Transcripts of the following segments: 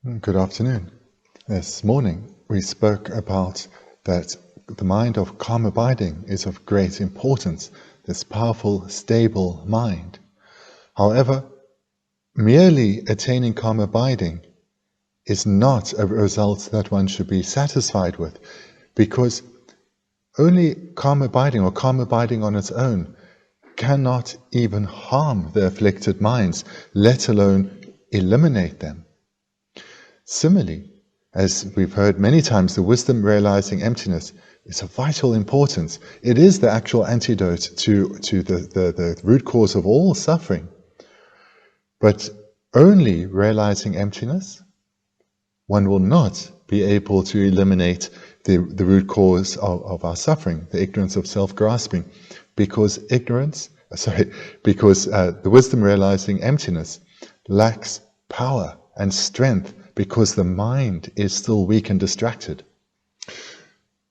Good afternoon. This morning we spoke about that the mind of calm abiding is of great importance, this powerful, stable mind. However, merely attaining calm abiding is not a result that one should be satisfied with, because only calm abiding or calm abiding on its own cannot even harm the afflicted minds, let alone eliminate them. Similarly, as we've heard many times, the wisdom realizing emptiness is of vital importance. It is the actual antidote to the root cause of all suffering. But only realizing emptiness, one will not be able to eliminate the root cause of our suffering, the ignorance of self-grasping, because the wisdom realizing emptiness lacks power and strength, because the mind is still weak and distracted.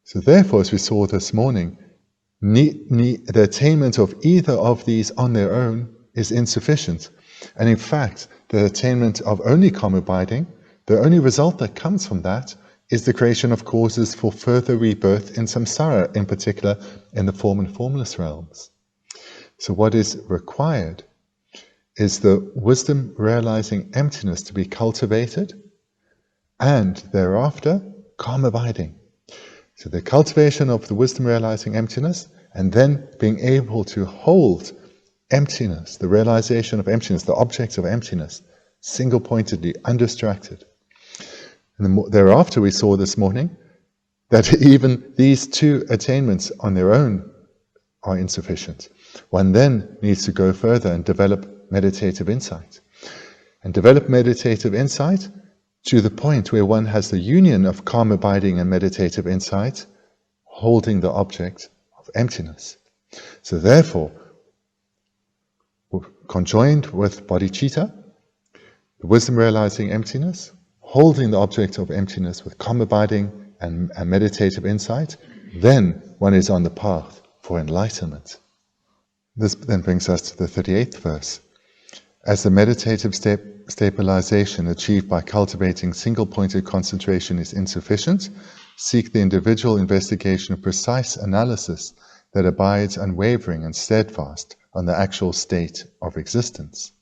So therefore, as we saw this morning, the attainment of either of these on their own is insufficient. And in fact, the attainment of only calm abiding, the only result that comes from that is the creation of causes for further rebirth in samsara, in particular in the form and formless realms. So what is required is the wisdom realizing emptiness to be cultivated, and thereafter calm abiding. So the cultivation of the wisdom realizing emptiness, and then being able to hold emptiness, the realization of emptiness, the objects of emptiness, single-pointedly, undistracted. And thereafter we saw this morning that even these two attainments on their own are insufficient. One then needs to go further and develop meditative insight. And develop meditative insight to the point where one has the union of calm abiding and meditative insight, holding the object of emptiness. So therefore, conjoined with bodhicitta, the wisdom realizing emptiness, holding the object of emptiness with calm abiding and meditative insight, then one is on the path for enlightenment. This then brings us to the 38th verse. As the meditative stabilization achieved by cultivating single-pointed concentration is insufficient, seek the individual investigation of precise analysis that abides unwavering and steadfast on the actual state of existence.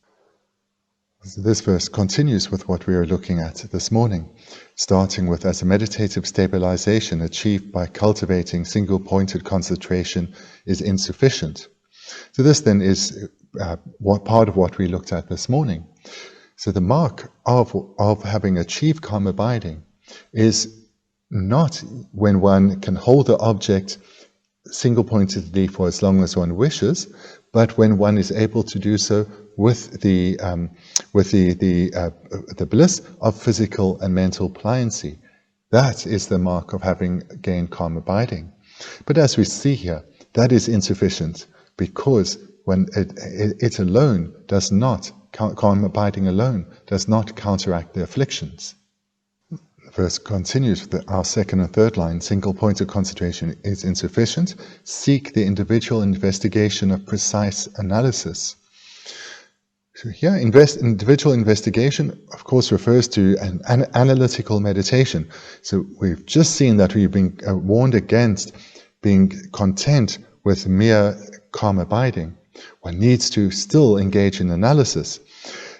So this verse continues with what we are looking at this morning, starting with, as a meditative stabilization achieved by cultivating single-pointed concentration is insufficient. So this then is part of what we looked at this morning. So the mark of having achieved calm abiding is not when one can hold the object single-pointedly for as long as one wishes, but when one is able to do so with the bliss of physical and mental pliancy. That is the mark of having gained calm abiding. But as we see here, that is insufficient, because when it alone does not, calm abiding alone does not counteract the afflictions. The verse continues with our second and third line, single-pointed concentration is insufficient. Seek the individual investigation of precise analysis. So here, individual investigation, of course, refers to an analytical meditation. So we've just seen that we've been warned against being content with mere calm abiding. One needs to still engage in analysis.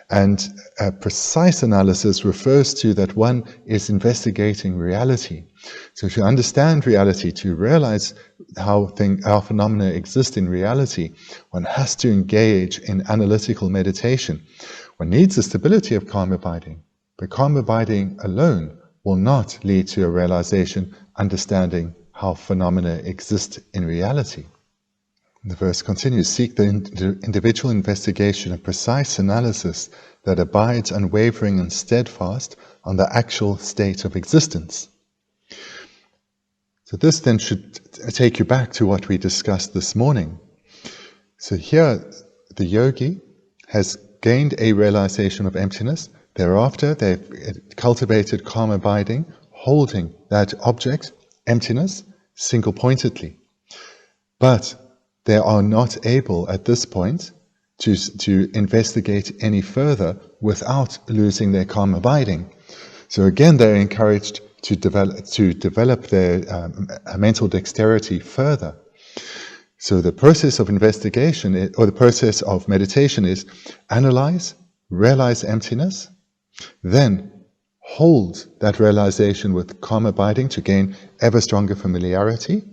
And precise analysis refers to that one is investigating reality. So to understand reality, to realize how phenomena exist in reality, one has to engage in analytical meditation. One needs the stability of calm abiding, but calm abiding alone will not lead to a realization, understanding how phenomena exist in reality. The verse continues, seek the individual investigation of precise analysis that abides unwavering and steadfast on the actual state of existence. So this then should take you back to what we discussed this morning. So here, the yogi has gained a realization of emptiness. Thereafter, they've cultivated calm abiding, holding that object, emptiness, single-pointedly. But they are not able at this point to investigate any further without losing their calm abiding. So again, they're encouraged to develop their mental dexterity further. So the process of investigation, or the process of meditation, is analyze, realize emptiness, then hold that realization with calm abiding to gain ever stronger familiarity,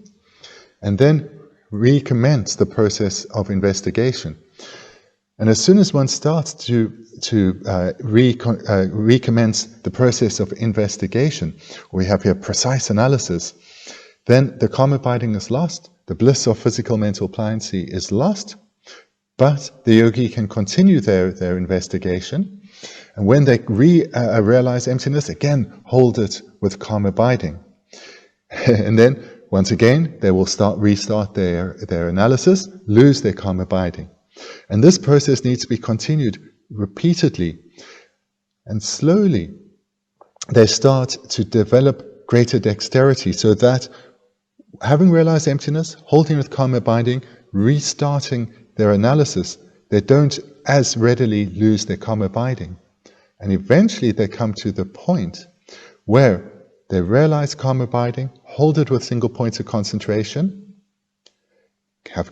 and then recommence the process of investigation. And as soon as one starts to recommence the process of investigation, we have here precise analysis, then the calm abiding is lost, the bliss of physical mental pliancy is lost, but the yogi can continue their investigation, and when they realize emptiness, again hold it with calm abiding. And then once again they will restart their analysis, lose their calm abiding. And this process needs to be continued repeatedly. And slowly they start to develop greater dexterity, so that having realized emptiness, holding with calm abiding, restarting their analysis, they don't as readily lose their calm abiding. And eventually they come to the point where they realize calm abiding, hold it with single points of concentration,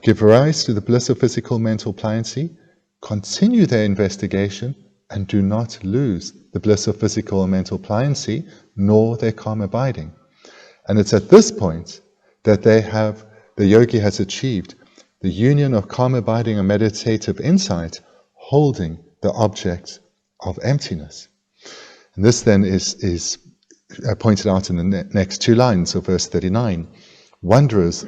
give rise to the bliss of physical mental pliancy, continue their investigation, and do not lose the bliss of physical and mental pliancy, nor their calm abiding. And it's at this point that the yogi has achieved the union of calm abiding and meditative insight, holding the object of emptiness. And this then is pointed out in the next two lines of verse 39. Wondrous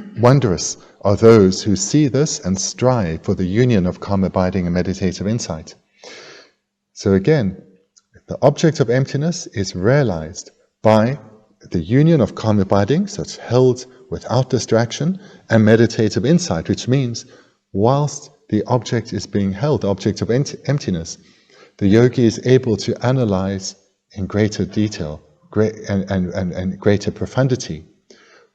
are those who see this and strive for the union of calm abiding and meditative insight. So again, the object of emptiness is realized by the union of calm abiding, so it's held without distraction, and meditative insight, which means whilst the object is being held, the object of emptiness, the yogi is able to analyze in greater detail and greater profundity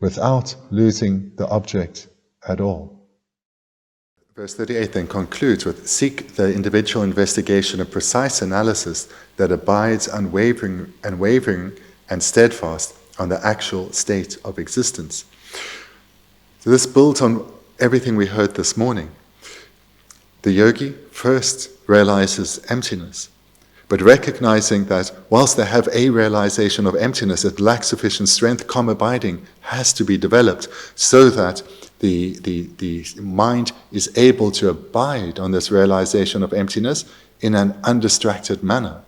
without losing the object at all. Verse 38 then concludes with, seek the individual investigation of precise analysis that abides unwavering and steadfast on the actual state of existence. So this builds on everything we heard this morning. The yogi first realizes emptiness, but recognizing that whilst they have a realization of emptiness, it lacks sufficient strength, calm abiding has to be developed so that the mind is able to abide on this realization of emptiness in an undistracted manner.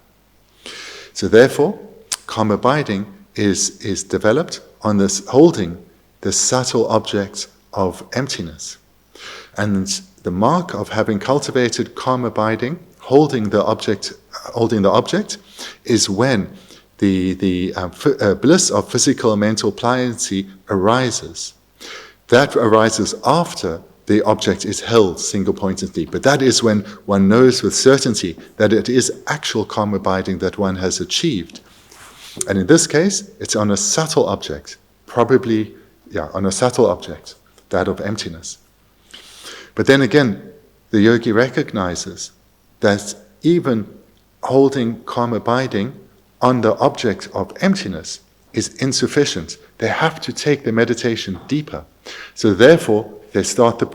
So therefore, calm abiding is developed on this holding the subtle object of emptiness. And the mark of having cultivated calm abiding, holding the object, is when the bliss of physical and mental pliancy arises. That arises after the object is held single-pointedly, but that is when one knows with certainty that it is actual calm abiding that one has achieved. And in this case, it's on a subtle object, on a subtle object, that of emptiness. But then again, the yogi recognizes that even holding calm abiding on the object of emptiness is insufficient. They have to take the meditation deeper. So therefore, they start the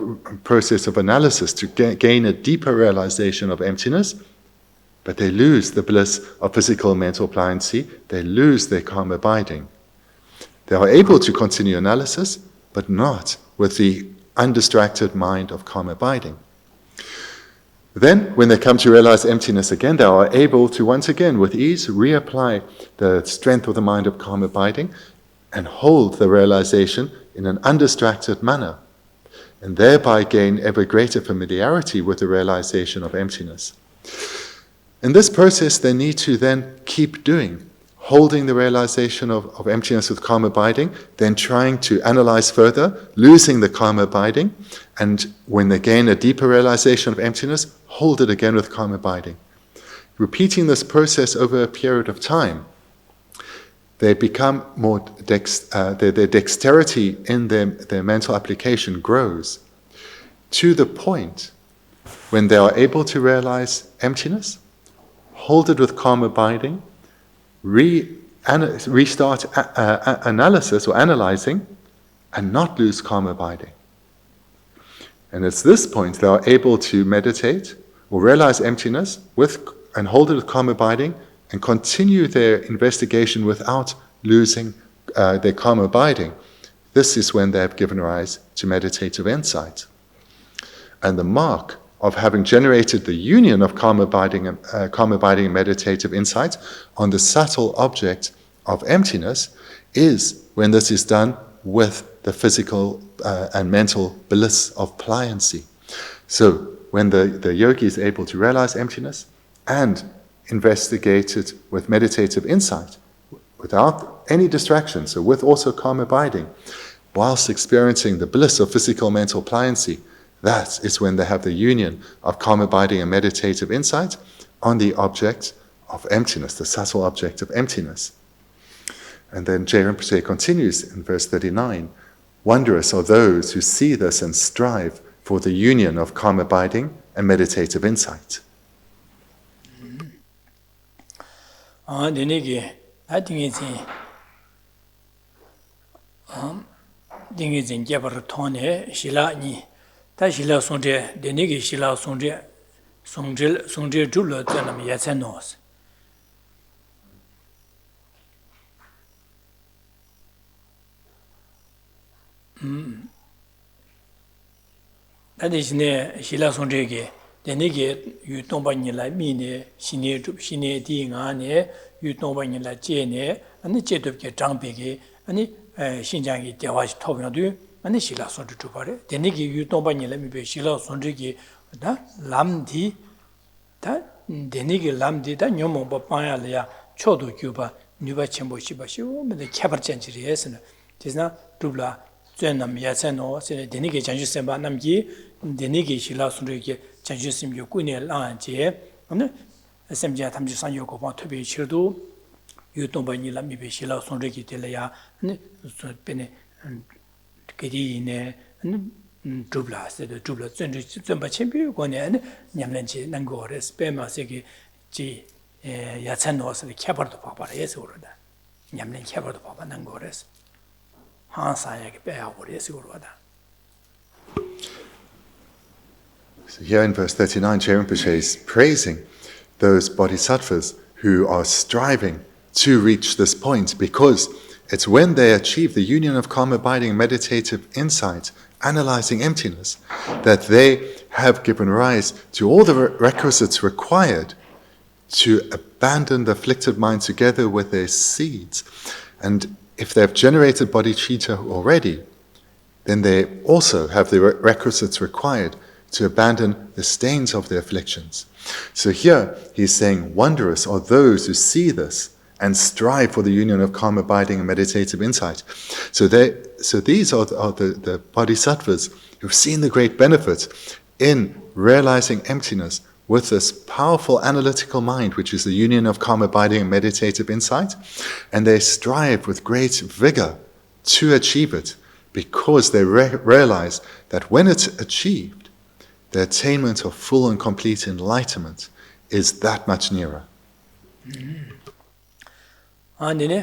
process of analysis to gain a deeper realization of emptiness, but they lose the bliss of physical and mental pliancy, they lose their calm abiding. They are able to continue analysis, but not with the undistracted mind of calm abiding. Then, when they come to realize emptiness again, they are able to once again, with ease, reapply the strength of the mind of calm abiding and hold the realization in an undistracted manner, and thereby gain ever greater familiarity with the realization of emptiness. In this process, they need to then keep doing, holding the realization of emptiness with calm abiding, then trying to analyze further, losing the calm abiding, and when they gain a deeper realization of emptiness, hold it again with calm abiding. Repeating this process over a period of time, they become more their dexterity in their mental application grows to the point when they are able to realize emptiness, hold it with calm abiding, restart analysis or analyzing, and not lose calm abiding. And at this point, they are able to meditate or realize emptiness and hold it with calm abiding and continue their investigation without losing their calm abiding. This is when they have given rise to meditative insight. And the mark of having generated the union of calm abiding and meditative insight on the subtle object of emptiness is when this is done with the physical and mental bliss of pliancy. So when the yogi is able to realize emptiness and investigate it with meditative insight, without any distraction, so with also calm abiding, whilst experiencing the bliss of physical mental pliancy, that is when they have the union of calm abiding and meditative insight on the object of emptiness, the subtle object of emptiness. And then Geshe Rinpoche continues in verse 39, wondrous are those who see this and strive for the union of calm abiding and meditative insight. Ta shila sonde denegi shila sonde julo zanam yasenos. Adishne shila sonde ge denegi yu tomba nila mine shine di ngane yu tomba nila jene ani jedup ge jangbe ge ani Xinjiang dewaji tobyandu ani shila sonde jubare denegi yu tomba nila mibe shila sonde ge da lamdi da denegi lamdi da nyomo ba panya ya chodo gyuba nyuba chembo shiba shiwo me kyabar chanjiri esna tisna dubla zhenam yaseno se denegi janju semba namgi denegi shila sonde ge janju simyo kuine lanje ani semja tamji sanyo ko ba tobe chirdu yu tomba nila mibe shila sonde ge telaya ani so pene 그리네 두블라스도 두블라 전바 챔피언이 냠len지 난고레스 베마세기 지 야찬노스 캐버도 봐봐래서 그러다 냠len 캐버도 봐봐 난고레스 하사야게 빼야고래서 그러다. So here in verse 39, Geshe Rinpoche is praising those bodhisattvas who are striving to reach this point, because it's when they achieve the union of calm abiding and meditative insight, analyzing emptiness, that they have given rise to all the requisites required to abandon the afflicted mind together with their seeds. And if they've generated bodhicitta already, then they also have the requisites required to abandon the stains of their afflictions. So here he's saying, wondrous are those who see this and strive for the union of calm abiding and meditative insight. So these are the bodhisattvas who've seen the great benefit in realizing emptiness with this powerful analytical mind, which is the union of calm abiding and meditative insight, and they strive with great vigor to achieve it, because they realize that when it's achieved, the attainment of full and complete enlightenment is that much nearer. 아니네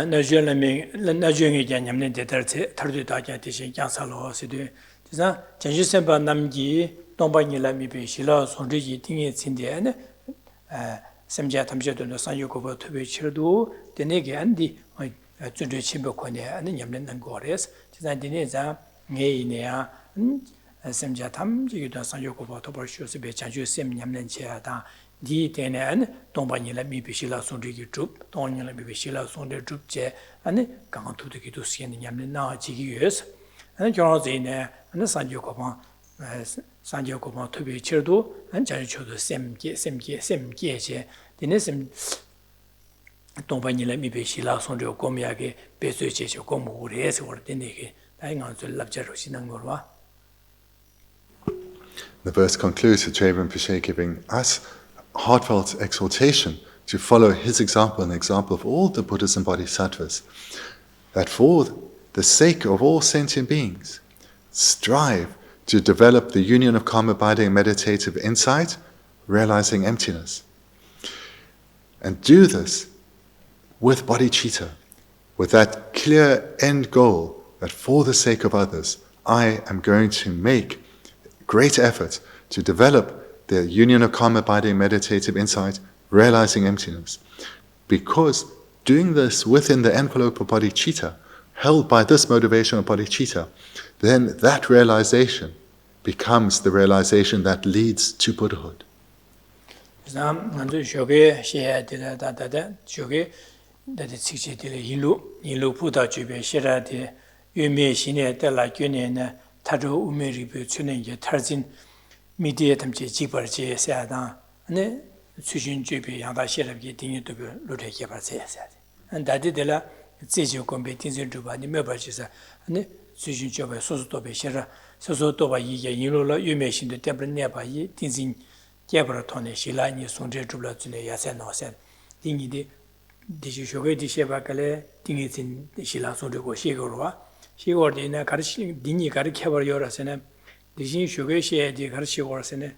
나주엘라미 나주영이 냐냠네 데터체 터르도 다자티시 양살로스데 지사 전주선바 남기 동방일라미베 실라 손리지 띵에 친데네 semja tamjedo no sanyogo tobe chirdu denege andi 준비 침복권에 아니 냠는 거래서 지난 디네자 녜이네야 semja tam지기도 sanyogo tobe 쇼스 베자주 셈 냠는 제하다 디 때는 동반이라 미비실라 손리기 줍 동반이라 미비실라 손데 줍제 아니 강투되기도 시에는 냠는 나지기 위해서 아니 결혼제네 아니 산지오고마 토비 치르도 안 자주초도 셈게 디네셈 동반이라 미비실라 손데 고미하게 배수제죠 고무레서 월데네게 다행한줄 납자로 신는 거와. The verse concludes with Geshe Rinpoche giving us heartfelt exhortation to follow his example and the example of all the Buddhas and Bodhisattvas, that for the sake of all sentient beings, strive to develop the union of calm abiding and meditative insight, realizing emptiness. And do this with bodhicitta, with that clear end goal that for the sake of others, I am going to make great effort to develop the union of calm abiding meditative insight, realizing emptiness. Because doing this within the envelope of bodhicitta, held by this motivation of bodhicitta, then that realization becomes the realization that leads to Buddhahood. And that did the Session competing to Bani Mebachisa, and the Session Job, Soso Beshera, Soso Toba Yilo, you mentioned the temple nearby, Tinsin Jabratone, Shilani, Sunday Tubla, Yasen or said, Dingy the Shishoga di Shebakale, Dingit in Shila Sundugo Shigorwa, she ordered in a Karshi, Dini Karikavar Yorasene, the Shin Sugar Shea, the Karshi Orsene,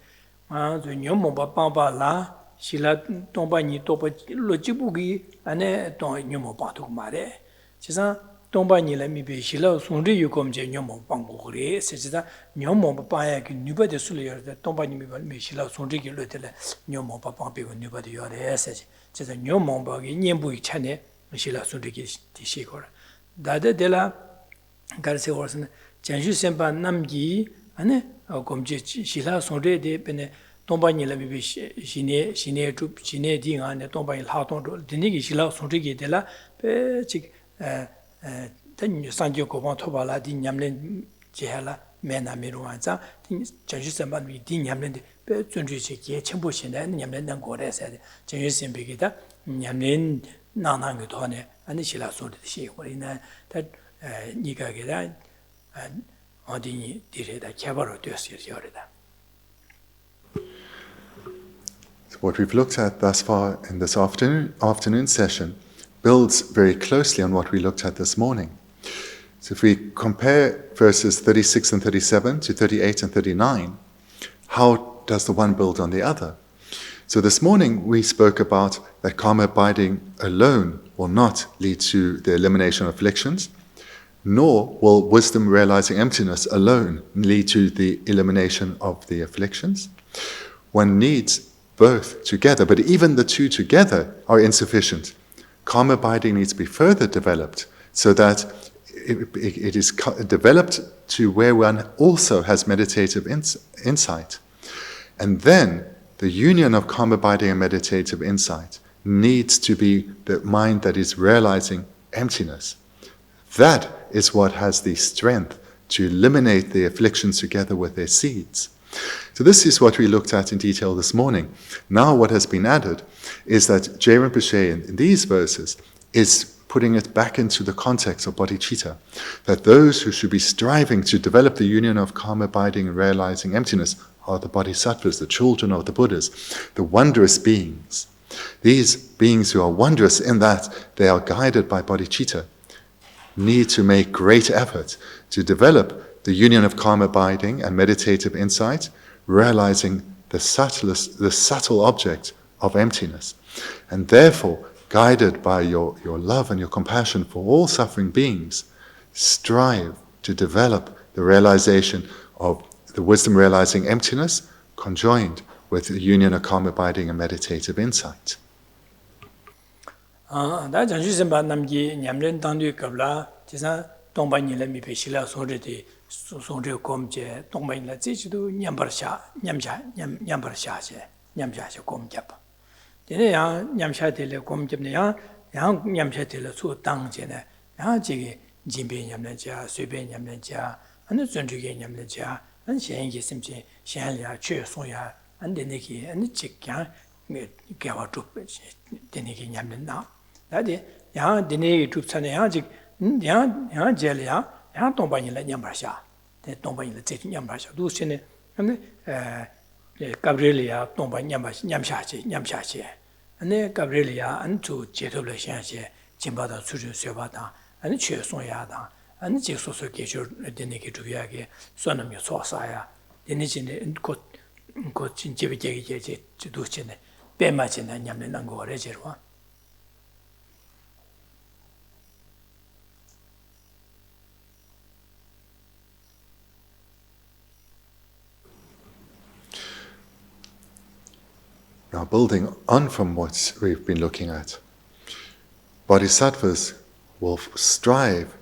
the Yomo Papa La. Shila Tombani Topa Lojibugi and a Don Yomo Patuk Mare. Chisa Tombani let me be Shila Sundi you come to Yomo Banguri, says that Yomo Papa can never the Sulier, the Tombani me Shila Sundi little Yomo Papa people knew about your essay. Just a Yomo Bagi, Yembu Chane, Shila Sundi Tishikora. Dada de la Garcia Orson, Janju Sempa Namgi, and a Comji Shila Sundi de Pene. Tombani la bibi shine tup shine dinga ne tombani la ton dinigi shila sonrigi de la pe chik tan sanjo ko bon thoba la di nyamlen jehala mena miruan za tin janju samba bi di nyamlen de pe zunju chi ge chenpo shin de nyamlen dan go de sa de janju sembe ge da nyamlen na na ge to ne ani shila so de shi ko ina ta ni ga ge da odi dire da kyabaro de sir yore da. What we've looked at thus far in this afternoon session builds very closely on what we looked at this morning. So if we compare verses 36 and 37 to 38 and 39, how does the one build on the other? So this morning we spoke about that karma abiding alone will not lead to the elimination of afflictions, nor will wisdom realizing emptiness alone lead to the elimination of the afflictions. One needs both together, but even the two together are insufficient. Karma abiding needs to be further developed so that it is developed to where one also has meditative insight. And then the union of karma abiding and meditative insight needs to be the mind that is realizing emptiness. That is what has the strength to eliminate the afflictions together with their seeds. So this is what we looked at in detail this morning. Now what has been added is that Geshe Rinpoche in these verses is putting it back into the context of bodhicitta, that those who should be striving to develop the union of calm abiding and realizing emptiness are the bodhisattvas, the children of the Buddhas, the wondrous beings. These beings who are wondrous in that they are guided by bodhicitta need to make great effort to develop the union of calm abiding and meditative insight, realizing the subtle object of emptiness. And therefore, guided by your love and your compassion for all suffering beings, strive to develop the realization of the wisdom realizing emptiness, conjoined with the union of calm abiding and meditative insight. Sonre komje tongbayin la zi chidu nyambarsha, nyamsha komjab. Dene yang nyamsha tele komjab ne yang nyamsha tele su tang je ne, yang jige jinbe nyamlen jia, suibe nyamlen jia, ane zunjuge nyamlen jia, ane shen yi simche, shen liya, chue song ya, ane dene ki, ane chik yang gawa drup, dene ki nyamlen na. Dade yang dene ki drup chane yang jik, yang je le yang tongbayin la nyambarsha, tongbayin la zeti nyambarsha. Du shene, Gabriela tongbayin nyamsha. Ane Gabriela an tu jeto le shenxie, jimba da sujun xeba dang, ane chue song ya dang, ane jik so gesho dene ki zhuya ge, suanam yu so sa ya, dene jine ko jin jebe jege du shene, bema jine nyamle nango re jirwa. Now, building on from what we've been looking at, bodhisattvas will strive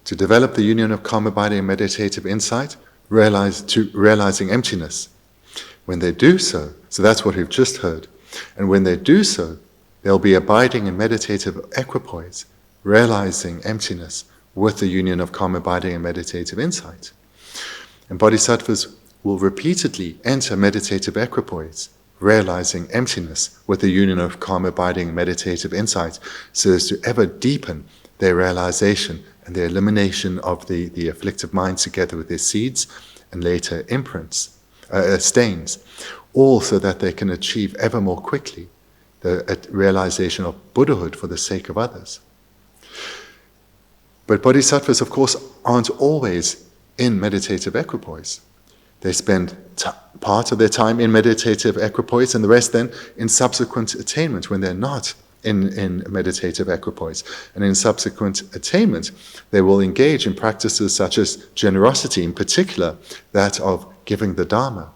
to develop the union of calm abiding and meditative insight, realizing emptiness. When they do so that's what we've just heard, and when they do so, they'll be abiding in meditative equipoise, realizing emptiness with the union of calm abiding and meditative insight. And bodhisattvas will repeatedly enter meditative equipoise, realizing emptiness with the union of calm abiding and meditative insight, so as to ever deepen their realization and the elimination of the afflictive mind together with their seeds and later imprints, stains, all so that they can achieve ever more quickly the realization of Buddhahood for the sake of others. But bodhisattvas, of course, aren't always in meditative equipoise. They spend part of their time in meditative equipoise and the rest then in subsequent attainment when they're not in meditative equipoise. And in subsequent attainment, they will engage in practices such as generosity, in particular that of giving the Dharma,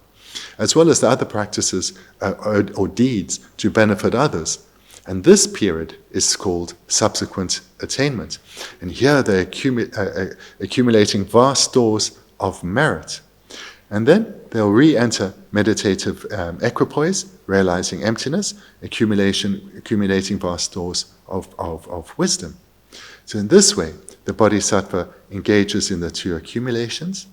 as well as the other practices or deeds to benefit others. And this period is called subsequent attainment. And here they're accumulating vast stores of merit. And then they'll re-enter meditative equipoise, realizing emptiness, accumulating vast stores of wisdom. So in this way, the bodhisattva engages in the two accumulations,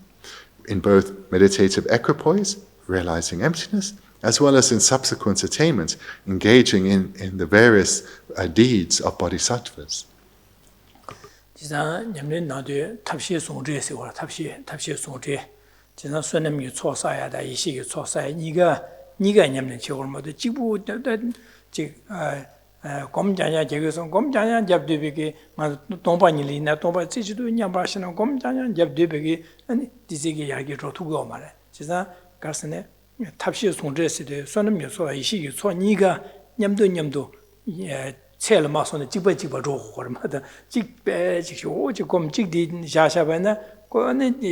in both meditative equipoise, realizing emptiness, as well as in subsequent attainment, engaging in the various deeds of bodhisattvas. 지난 손님이 초사야다 이식이 초사야 니가 냠는 지금 모두 지부 검자냐 제거선 검자냐 잡되비게 마 동반일이나 동반 지지도 냠바시는 검자냐 잡되비게 아니 디지게 야기로 두고 말해 지사 가스네 탑시 송제스데 손님이 초 이식이 초 니가 냠도 체를 마선에 지버 조고르마다 직배 직쇼 지금 직디 샤샤바나 거는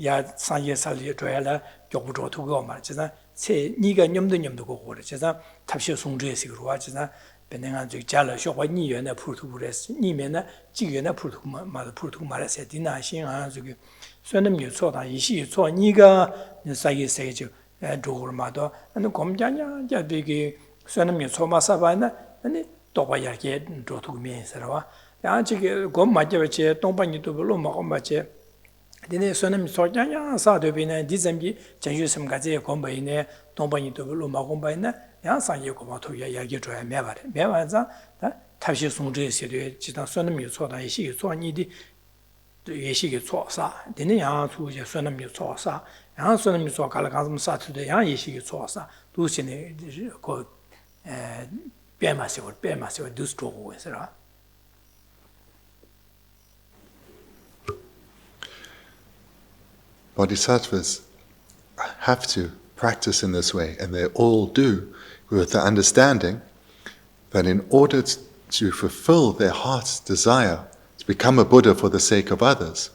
야 상예 살이 줘야라 교부조 두고 말지나 체 니가 냠도 고고래 제가 탑시 송제스로 와지나 benengan 즉 잘라 쇼과 니연의 풀투브레스 니면의 지연의 풀투 말해서 디나신 저기 선음이 초다 이시 초 니가 사이에 세죠 도르마도 아니 검자냐 자비게 선음이 초마사바나 아니 도바야게 도투면서와 야 지금 검 맞죠 동반이도 별로 먹어봤지 근데 선음이 초자냐 사도비네 디zem기 전유심까지 검바이네 동반이도 별로 먹어봤나 양상이 고마토야 야기 줘야 매바자 탑시 송제시에 지단 선음이 초다 이시 초니디 예시게 초사 되는 양 수제 선음이 초사 양 선음이 초 갈가슴 사투데 양 예시게 초사 두신에 그 빼마시고 두스트로고 해서라 Bodhisattvas have to practice in this way, and they all do, with the understanding that in order to fulfill their heart's desire to become a Buddha for the sake of others,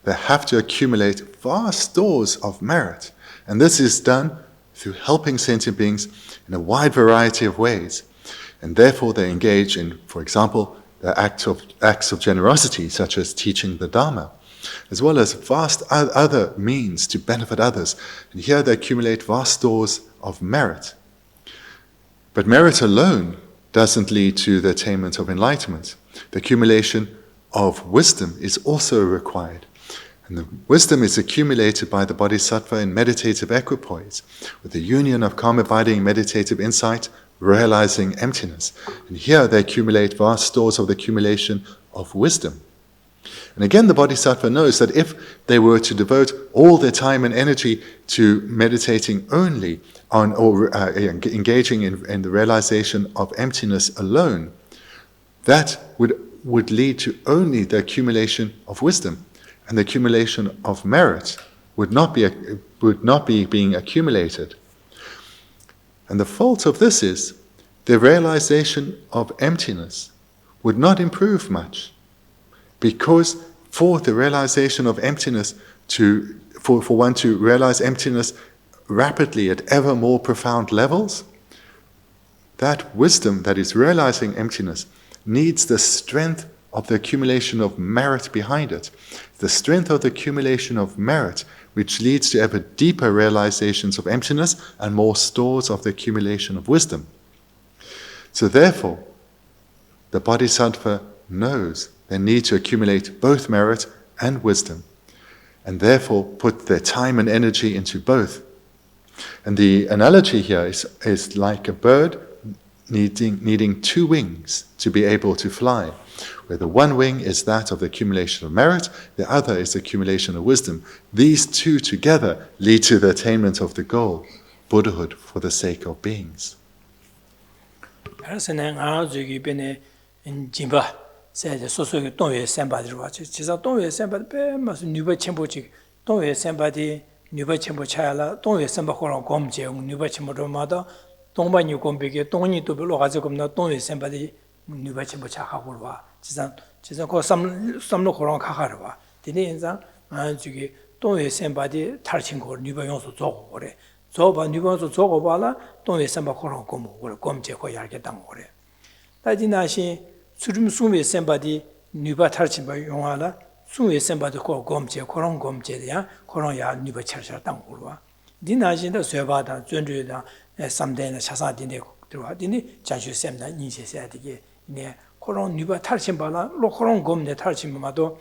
they have to accumulate vast stores of merit. And this is done through helping sentient beings in a wide variety of ways. And therefore they engage in, for example, the acts of generosity, such as teaching the Dharma, as well as vast other means to benefit others. And here they accumulate vast stores of merit. But merit alone doesn't lead to the attainment of enlightenment. The accumulation of wisdom is also required. And the wisdom is accumulated by the bodhisattva in meditative equipoise, with the union of calm abiding meditative insight, realizing emptiness. And here they accumulate vast stores of the accumulation of wisdom. And again, the bodhisattva knows that if they were to devote all their time and energy to meditating only on, or engaging in the realization of emptiness alone, that would lead to only the accumulation of wisdom, and the accumulation of merit would not be being accumulated. And the fault of this is the realization of emptiness would not improve much. Because for the realization of emptiness, for one to realize emptiness rapidly at ever more profound levels, that wisdom that is realizing emptiness needs the strength of the accumulation of merit behind it. The strength of the accumulation of merit, which leads to ever deeper realizations of emptiness and more stores of the accumulation of wisdom. So therefore, the Bodhisattva knows they need to accumulate both merit and wisdom, and therefore put their time and energy into both. And the analogy here is like a bird needing two wings to be able to fly, where the one wing is that of the accumulation of merit, the other is the accumulation of wisdom. These two together lead to the attainment of the goal, Buddhahood for the sake of beings. 동반이 공백에 동이 또 별로 가지고 없나 동에 셈바디 누가 첨부 착하고 봐. 지상 그 삼로 그런 가가려 봐. 디네 인상 저기 동에 셈바디 탈친 거 누가 용서 줘 그래. 줘봐 누가 용서 줘 봐라. 동에 셈바 그런 거 그래. 검제 거 알게 당 그래. 다지나시 수름 숨에 셈바디 누가 탈친 바 용하라. 숨에 셈바디 거 검제 그런 검제야. 그런 야 누가 철철 당 그래. 디나신도 쇠바다 존주다 삼대나 차사딘데 들어와 디니 자주 셈나 인세해야 되게 네 그런 누가 탈신 발라 로 그런 검네 탈신 마도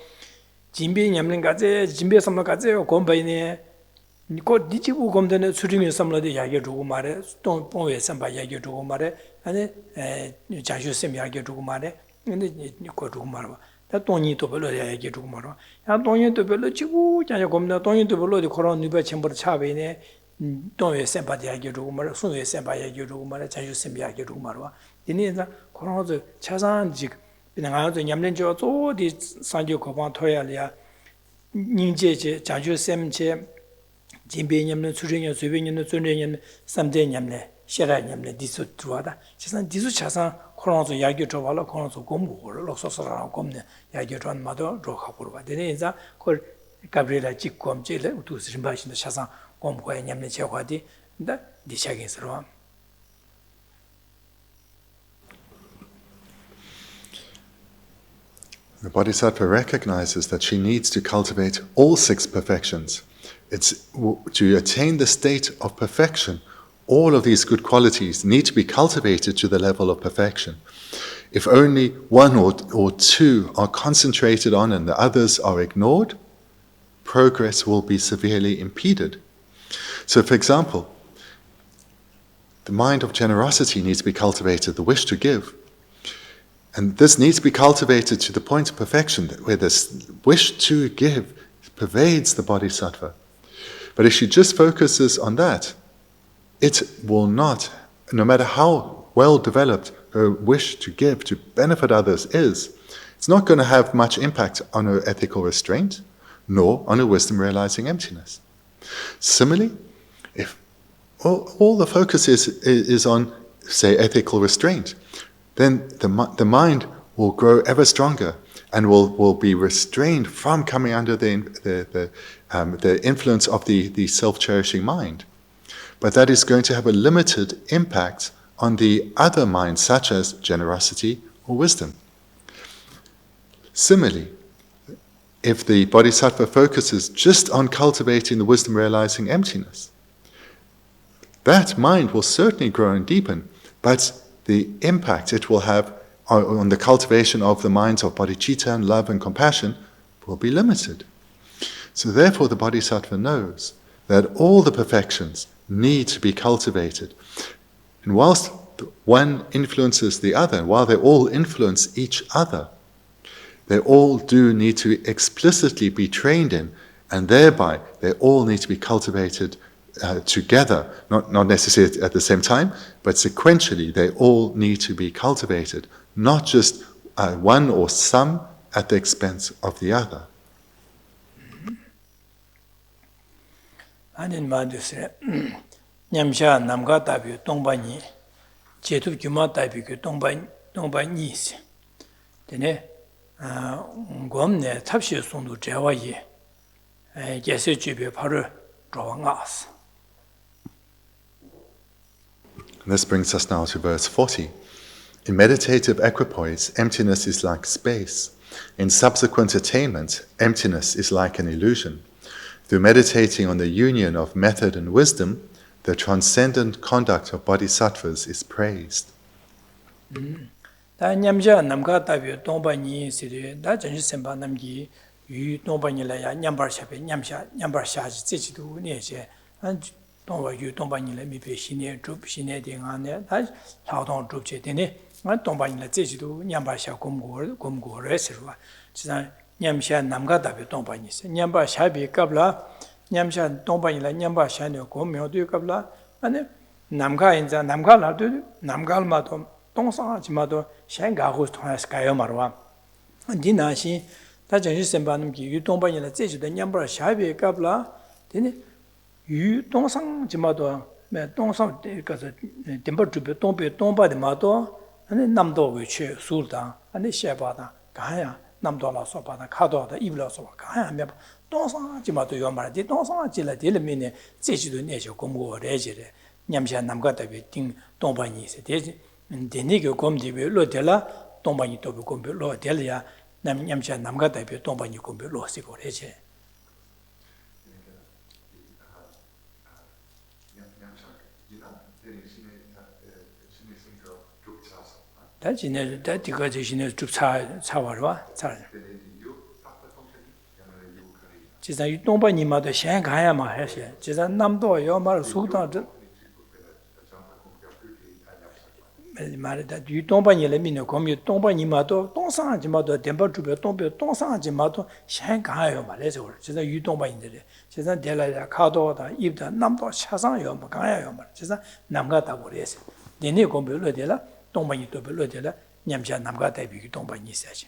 진비 냠는 가제 진비 삼나 가제 검바이네 니고 디지고 검되는 수rim이 삼라데 이야기 주고 말해 또 뽕에 삼바 이야기 주고 말해 아니 자주 셈 이야기 주고 말해 근데 니고 주고 말아 다 돈이 또 별로 이야기 주고 말아 야 돈이 또 별로 지고 자주 검나 돈이 또 별로 그런 누가 전부 차베네 동에 셈바디 이야기 주고 말아 순에 셈바 이야기 주고 말아 자주 셈 이야기 주고 말아 디니자 그런 거 차산지 그냥 아주 냠는 저 어디 산지 거방 토야리아 닝제제 자주 셈제 진배냠는 수령이 수배냠는尊령이 삼대냠네 셔라냠네 디수 들어와다 지산 디수 차산 코로나서 이야기 줘 봐라 코로나서 공부를 럭서서랑 검네 이야기 줘 마도 로하고 봐 되네자 그 가브리엘라 직검제래 우두스 심바신도 차산 공부에 냠네 제과디 다 디샤긴스로 The Bodhisattva recognizes that she needs to cultivate all six perfections. It's to attain the state of perfection. All of these good qualities need to be cultivated to the level of perfection. If only one or two are concentrated on and the others are ignored, progress will be severely impeded. So, for example, the mind of generosity needs to be cultivated, the wish to give. And this needs to be cultivated to the point of perfection, where this wish to give pervades the Bodhisattva. But if she just focuses on that, it will not, no matter how well developed her wish to give, to benefit others is, it's not going to have much impact on her ethical restraint, nor on her wisdom realizing emptiness. Similarly, if all the focus is on, say, ethical restraint, then the mind will grow ever stronger and will be restrained from coming under the influence of the self-cherishing mind. But that is going to have a limited impact on the other minds, such as generosity or wisdom. Similarly, if the Bodhisattva focuses just on cultivating the wisdom realizing emptiness, that mind will certainly grow and deepen, but the impact it will have on the cultivation of the minds of bodhicitta and love and compassion will be limited. So therefore the Bodhisattva knows that all the perfections need to be cultivated. And whilst one influences the other, and while they all influence each other, they all do need to explicitly be trained in, and thereby they all need to be cultivated together, not necessarily at the same time, but sequentially they all need to be cultivated, not just one or some at the expense of the other. 아닌 말도스레 냠샤 남가 답이 동반이 제도 규마 답이 그 동반이 있어. 되네. 검네 탑시 송도 제와이 예세 집에 바로 들어가서. This brings us now to verse 40. In meditative equipoise, emptiness is like space. In subsequent attainment, emptiness is like an illusion. Through meditating on the union of method and wisdom, the transcendent conduct of bodhisattvas is praised. 다 냠자 남가 답이 동반이 시리 다 전시 semba 남기 유 동반이라야 냠바샤베 냠바샤지 제지도 네제 안 동바 유 동반이라 미베 신의 줍 신의 대안에 다 사동 줍제 되네 안 동반이라 제지도 냠바샤 곰고레스와 지난 냠샤 남가 답이 동반이 있어 냠바샤비 갑라 냠샤 동반이라 냠바샤네 곰묘도 갑라 아니 남가 인자 남가라도 남갈마도 동상하지마도 생각하고 통해서 가요 말와 디나시 다 전시 semba님기 유동반이라 제주도 냠버 샤비 갑라 되네 유동상지마도 매 동상 가서 덴버 주베 동바데 마도 아니 남도 위치 술다 아니 셰바다 가야 남도라서 바다 카도다 이블라서 가야 매 동상지마도 요 말디 동상지라 딜미네 제주도 내셔 공고 레지레 냠샤 남가다비 띵 동반이 있어 되지 Bendigo comdi lo della tombani tobe combi lo delia nam nyamcha namga tabe tombani combi lo sikoreche 다 지내 다 디가 지내 줍차 차와와 차 지자 이 동반이마도 셴 가야마 해세 지자 남도 요말 수다 말이다 유동반이를 믿는 거미 동반이마도 동상하지마도 덴버주베 동상하지마도 생각해요 말해서 진짜 유동반인들이 진짜 대라야 카도다 입다 남도 차상요 뭐 가야요 말 진짜 남가다 버려서 내내 공부를 되라 동반이 또 별로 되라 냠자 남가다 비기 동반이 있어야지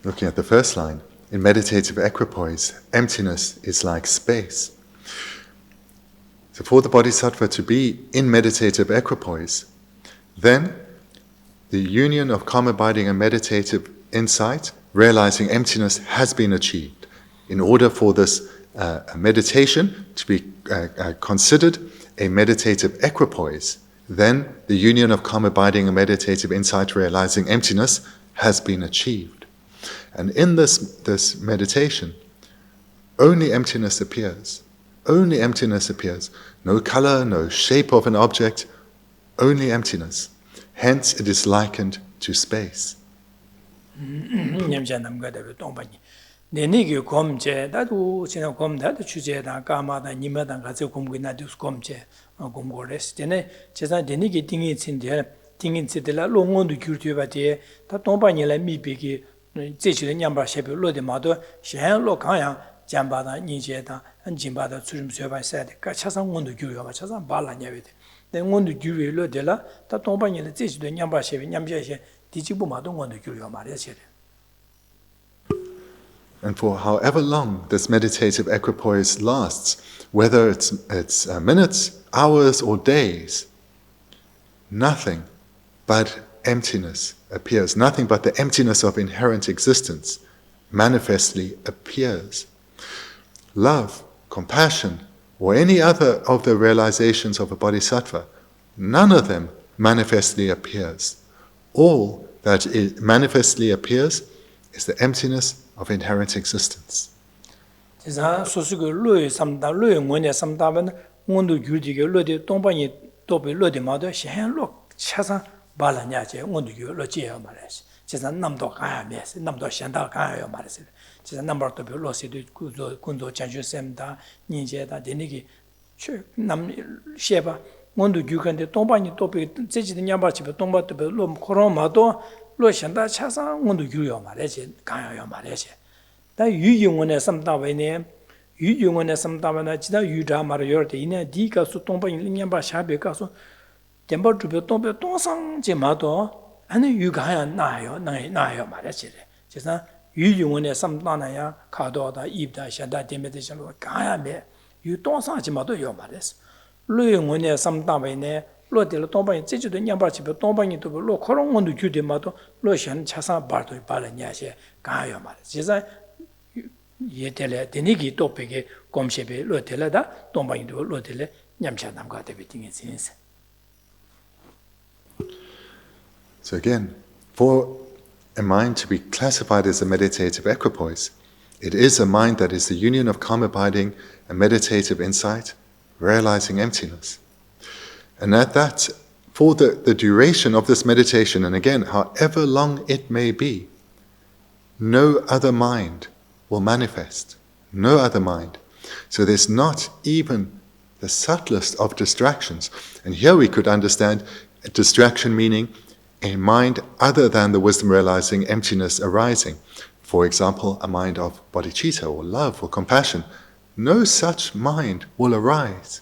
Looking at the first line, in meditative equipoise, emptiness is like space. So for the bodhisattva to be in meditative equipoise, then the union of calm abiding and meditative insight, realizing emptiness, has been achieved. In order for this meditation to be considered a meditative equipoise, then the union of calm abiding and meditative insight, realizing emptiness, has been achieved. And in this meditation, only emptiness appears. Only emptiness appears. No color, no shape of an object, only emptiness. Hence it is likened to space. 내니기 검제 나도 지나 검다도 주제다 까마다 니마다 가서 공부나도 검제 공부를 때네 제가 내니기 띵이 친데 띵인 치들라 롱원도 규르티바데 다 동반이라 미비기 제주의 냠바 셰벨로데 마도 셴로 가야 잠바다 니제다 안진바다 수름쇠바사데 가차상 원도 규르가 차상 발라냐베데 내 원도 규르로데라 다 동반이라 제주의 냠바 셰벨 냠제셰 디지부 마도 원도 규르가 말이야. And for however long this meditative equipoise lasts, whether it's minutes, hours, or days, nothing but emptiness appears. Nothing but the emptiness of inherent existence manifestly appears. Love, compassion, or any other of the realizations of a bodhisattva, none of them manifestly appears. All that manifestly appears is the emptiness of inherent existence. 제가 소수가 로에 삼다 로에 원에 삼다면 원도 규지게 로데 동반이 도베 로데 마도 셴로 차사 발라냐제 원도 규로 지어 말했어. 제가 남도 가야메스 남도 셴다 가야요 말했어. 제가 남버도 별로세도 군도 자주sem다 니제다 되니기 남 셰바 원도 규간데 동반이 도베 제지는 냐바치베 동바도 로 코로마도 로션다 차상 원도 규요 말해지 가요 말해지 다 유용원에 삼다베네 유용원에 삼다베나 지다 유다 말여데 이네 디가 수동반 일년바 샤베 가서 덴버주베 동베 동상제마도 아니 유가야 나요 나요 말해지 제가 유용원에 삼다나야 카도다 입다 샤다 데메데션로 가야메 유동상제마도 요 말했어 유용원에 삼다베네 로데로 동반이 제주도 냠바치베 동반이 또 로 코롱원도 규데마도 로션 차사 바도 발냐세 가요 말. 제가 예텔에 데니기 토픽에 검셰베 로텔라다 동방이도 로텔에 냠샤담가 데비팅이 신세. So again, for a mind to be classified as a meditative equipoise, it is a mind that is the union of calm abiding and meditative insight, realizing emptiness. And at that, for the duration of this meditation, and again, however long it may be, no other mind will manifest. No other mind. So there's not even the subtlest of distractions. And here we could understand a distraction meaning a mind other than the wisdom realizing emptiness arising. For example, a mind of bodhicitta or love or compassion. No such mind will arise.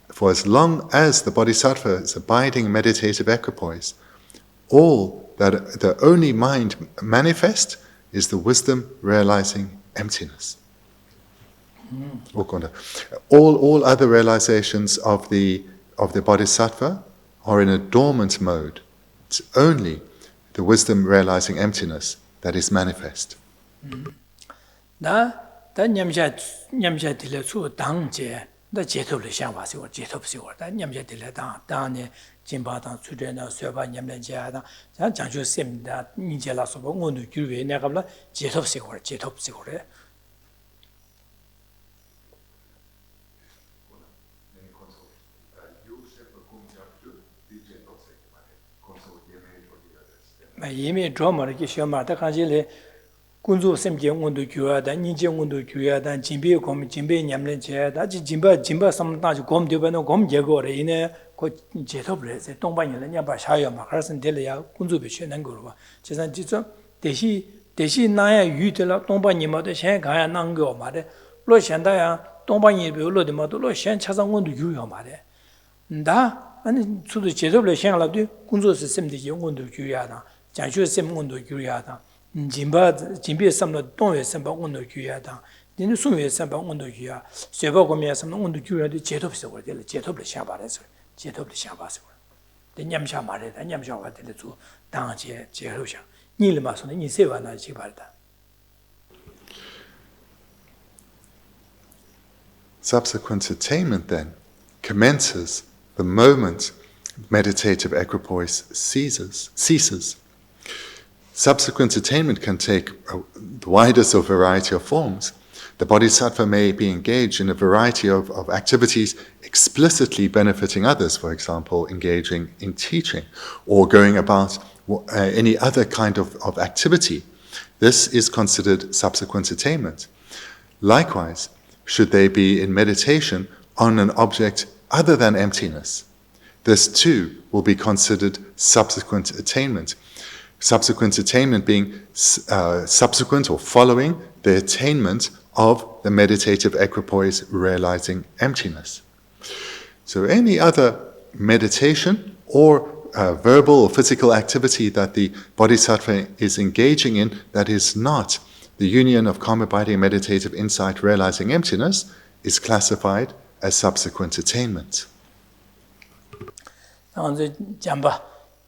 For as long as the bodhisattva is abiding meditative equipoise, all that the only mind manifest is the wisdom realizing emptiness. All other realizations of the bodhisattva are in a dormant mode. It's only the wisdom realizing emptiness that is manifest. 다 냠샤딜레 수 당제 다 제토를 샤바시고 제토시고 다 냠샤딜레 당에 진바당 수련나 쇠바 냠len제하다 자 장주 셈다 니제라서 오늘 규에 내가블라 제토시고 제토시고래 예매 드라마를 시험하다 간질에 군조 셈게 온도 교하다 니제 온도 교하다 진비 곰 진비 냠len제하다 진바 삼다지 곰 되버는 곰 제거래 이네 그 제토브레세 동반이는 냐바 샤야마 가르선 될이야 군조 비셔는 거로 제산 지점 대시 나야 유들라 동반이마도 셴 가야 난거 말에 로 현다야 동반이 별로데 마도 로现 차상 온도 유요 말에 나 아니 수도 제토브레 셴라도 군조스 셈되지 온도 교하다 장슈 셈 온도 교하다 진비 삼로 동외 삼바 온도 교하다 니는 수외 삼바 온도 교야 쇠바 고미야 삼로 온도 교야도 제토브서 거들 제토브레 샤바래서 제토브레 샤바서 냠샤 말에다 냠샤 받을 주 당제 제로샤 니르마서는 니 세바나 지발다. Subsequent attainment then commences the moment meditative equipoise ceases. Subsequent attainment can take the widest of variety of forms. The bodhisattva may be engaged in a variety of activities explicitly benefiting others, for example, engaging in teaching or going about any other kind of activity. This is considered subsequent attainment. Likewise, should they be in meditation on an object other than emptiness, this too will be considered subsequent attainment. Subsequent attainment being subsequent or following the attainment of the meditative equipoise realizing emptiness. So any other meditation or verbal or physical activity that the bodhisattva is engaging in that is not the union of calm abiding meditative insight realizing emptiness is classified as subsequent attainment.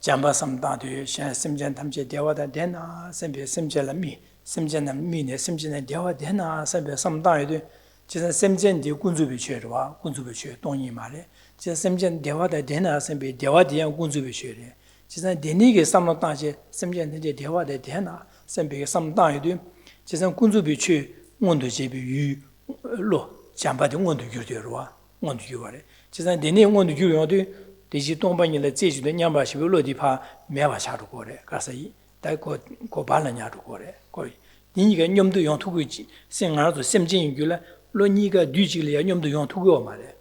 잠바 삼다도 심전 탐제 대화다 되나 sembe 심전라 미 심전나 미네 심전에 대화 되나 sembe 삼다에도 지선 심전디 군주비 취르와 군주비 취 동의 말에 지선 심전 대화다 되나 sembe 대화 대한 군주비 취르 지선 되니게 삼다지 심전 이제 대화다 되나 sembe 삼다에도 지선 군주비 취 원도 제비 유로 잠바디 원도 규되로와 원도 규와래 지선 되니 원도 규요도 대지 동반이를 제주도 냠바시고 로디파 매바샤로 거래. 가서 이 다고 고발냐로 거래. 거의 니가 념도 용투고지. 생활도 심진이길래 로니가 뒤지려 념도 용투고 말해.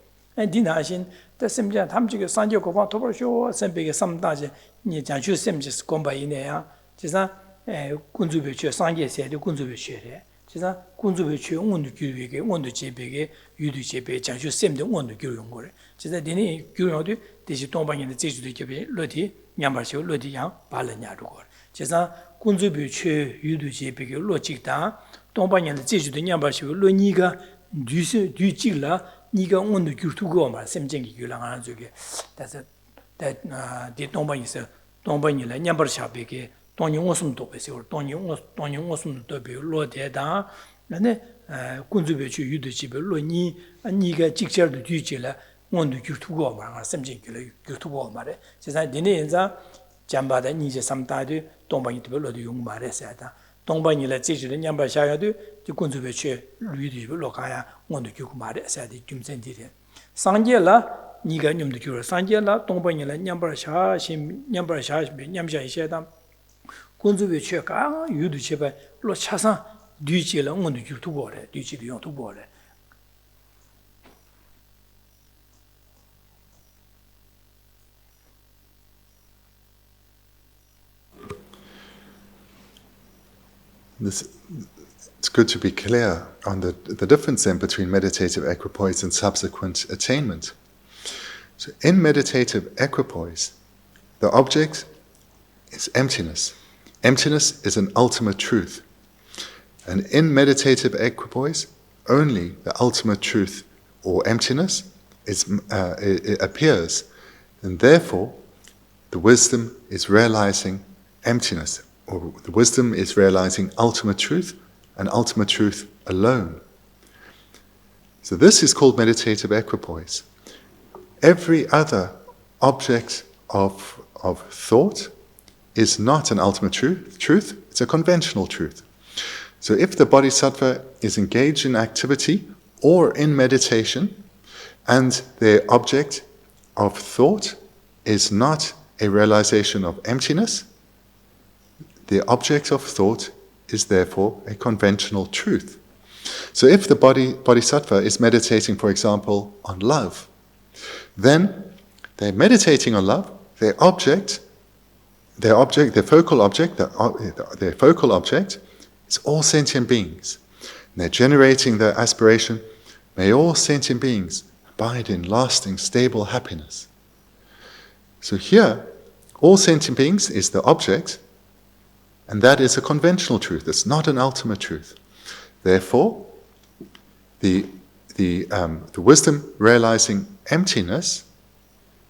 디나신 다 심진 탐지게 산제 고바 토버쇼 선배게 삼다지 니 장주 심지스 공바이네야. 지사 군주비치 산제세의 군주비치래. 지사 군주비치 원도 규비게 원도 제베게 유도 제베 장주 셈도 원도 규용 거래. 지사 디니 규용도 대시 동방인의 제주도 개비 로디 냠바시오 로디양 발느냐고 제사 군주비치 유두지비게 로직다 동방인의 제주도 냠바시오 로니가 뒤지라 니가 온도 규투고 말 셈쟁이 규랑하는 쪽에 다서 대 동방에서 동방인의 냠바샤비게 동영 오숨도 베세요 동영 오숨도 비 로데다 나네 군주베추 유도집에 로니 니가 직절도 뒤지라 원도 유튜브 말아 섬진길에 유튜브 말에 세상 니네 인자 잠바다 니제 삼다도 동방이들로도 용 말했어야다 동방이라 지지는 냠바샤야도 군주베추 유도집에 로가야 원도 유고 말했어야지 좀센디데 상제라 니가 냠도 주로 상제라 동방이라 냠바샤 냠샤이셔다 군주베추가 유도집에 로 차상 뒤지를 원도 유튜브래 뒤지도 유튜브래 It's good to be clear on the difference then between meditative equipoise and subsequent attainment. So in meditative equipoise, the object is emptiness. Emptiness is an ultimate truth. And in meditative equipoise, only the ultimate truth or emptiness it appears. And therefore, the wisdom is realizing emptiness, or the wisdom is realizing ultimate truth, and ultimate truth alone. So this is called meditative equipoise. Every other object of thought is not an ultimate truth, it's a conventional truth. So if the bodhisattva is engaged in activity or in meditation, and their object of thought is not a realization of emptiness, the object of thought is therefore a conventional truth. So if the bodhisattva is meditating, for example, on love, then they're meditating on love, their focal object is all sentient beings. And they're generating the aspiration, may all sentient beings abide in lasting, stable happiness. So here, all sentient beings is the object, and that is a conventional truth. It's not an ultimate truth. Therefore, the wisdom realizing emptiness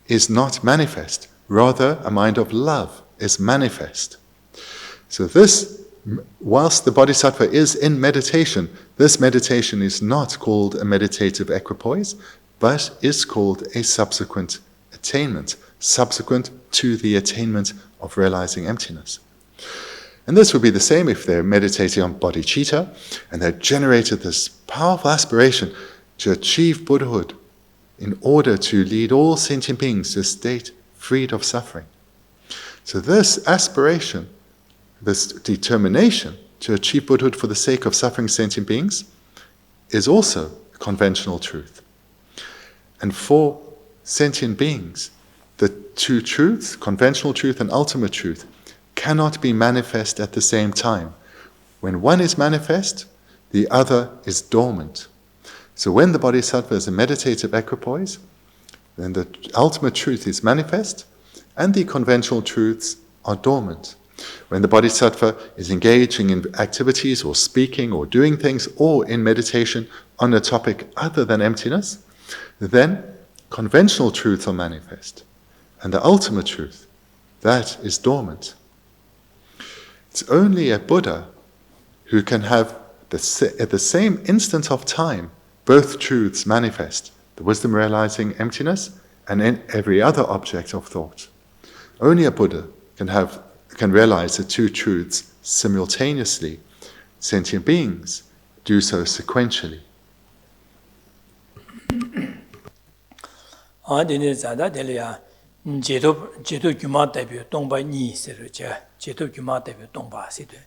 is not manifest. Rather, a mind of love is manifest. So this, whilst the bodhisattva is in meditation, this meditation is not called a meditative equipoise, but is called a subsequent attainment, subsequent to the attainment of realizing emptiness. And this would be the same if they're meditating on bodhicitta, and they've generated this powerful aspiration to achieve Buddhahood in order to lead all sentient beings to a state freed of suffering. So this aspiration, this determination to achieve Buddhahood for the sake of suffering sentient beings, is also conventional truth. And for sentient beings, the two truths, conventional truth and ultimate truth, cannot be manifest at the same time. When one is manifest, the other is dormant. So when the bodhisattva is a meditative equipoise, then the ultimate truth is manifest and the conventional truths are dormant. When the bodhisattva is engaging in activities or speaking or doing things or in meditation on a topic other than emptiness, then conventional truths are manifest. And the ultimate truth, that is dormant. It's only a Buddha who can have at the same instant of time both truths manifest, the wisdom realizing emptiness and in every other object of thought. Only a Buddha can realize the two truths simultaneously. Sentient beings do so sequentially. 제도 규마 대표 동바니 세르제 제도 규마 대표 동바시데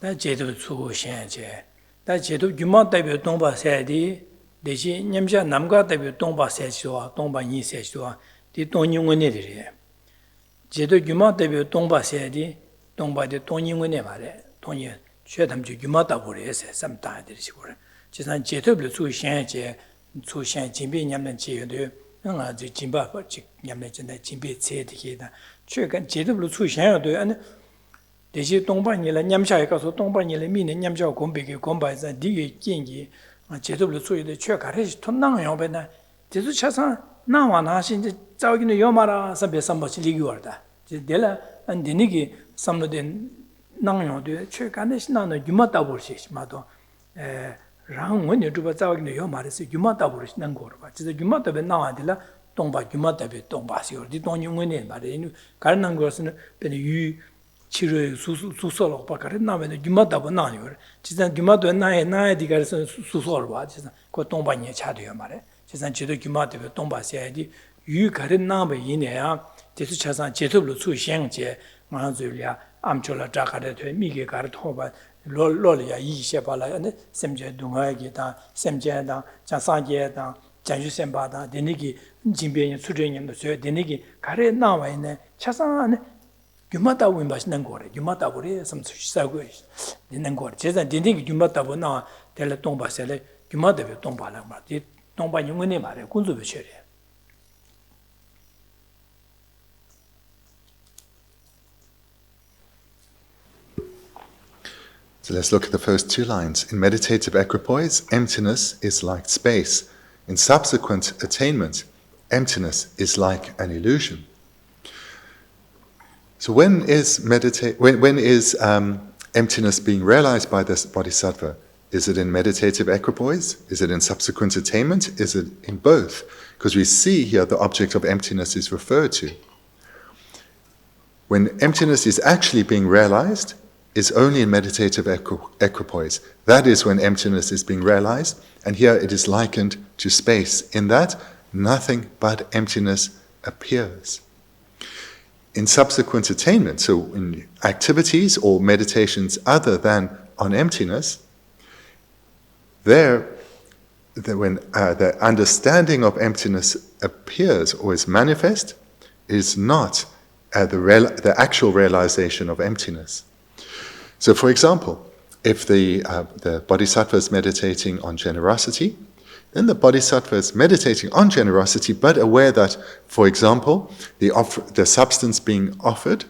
다 제도 수고시한제 다 제도 규마 대표 동바세디 대시 냠자 남가 대표 동바세시와 동바니 세시와 디 동닝원네들이 제도 규마 대표 동바세디 동바데 동닝원네 말에 동이 최담주 규마다 버려서 삼다들이시고래 지산 제도를 수시한제 수시한 진비 냠는 제도 anga ji jimba ba ji nyamne chen da jimbe ce de ge da chue gan je de lu chu xian yo de an de ji dong ba ni la nyam sha ge so dong ba ni le mi ne nyam sha gong be ge gong ba za di ge jin ji a je de lu chu de chue ka re ton nang yo be na de su cha san na wa na xin de zao gi ne yo ma ra sa be sam ba chi li gi wa da je de la an de ni ge sam lo de nang yo de chue ka ne xin na no yu ma da bo shi ma do rang when you do what I know maris Yumata Buris Nangorba. It's a Yumata Benadilla, Tomba Yumata Tombasio, the Don Yungin, but in Karnangos, then you Chiro Susolo Pacarina, when Yumata Bananur. She's a Yumata and I digars Susorba, she's a Cotombania Chadio Mare. She's a Chido Yumata Tombasia, you Karina in air, Tesuchas Chetu Su Shangche, Manzulia, Amchola Jacare, Migi Cartoba. Lolia yi shepala and semje dunga gita semje da chasaje da janju semba da denigi jimbe sujenyam do so denigi kare nawa ine chasan gyumata wimba nan gore gyumata buri sam sago nen gore 제가 denigi gyumata bona tel tomba sele gyumata be tomba la ma di tomba nyungene mare kunzu be chere. So let's look at the first two lines. In meditative equipoise, emptiness is like space. In subsequent attainment, emptiness is like an illusion. So when is emptiness being realized by this bodhisattva? Is it in meditative equipoise? Is it in subsequent attainment? Is it in both? Because we see here the object of emptiness is referred to. When emptiness is actually being realized, is only in meditative equipoise. That is when emptiness is being realized, and here it is likened to space, in that nothing but emptiness appears. In subsequent attainment, so in activities or meditations other than on emptiness, when the understanding of emptiness appears or is manifest, is not the actual realization of emptiness. So, for example, if the bodhisattva is meditating on generosity, then the bodhisattva is meditating on generosity, but aware that, for example, the substance being offered,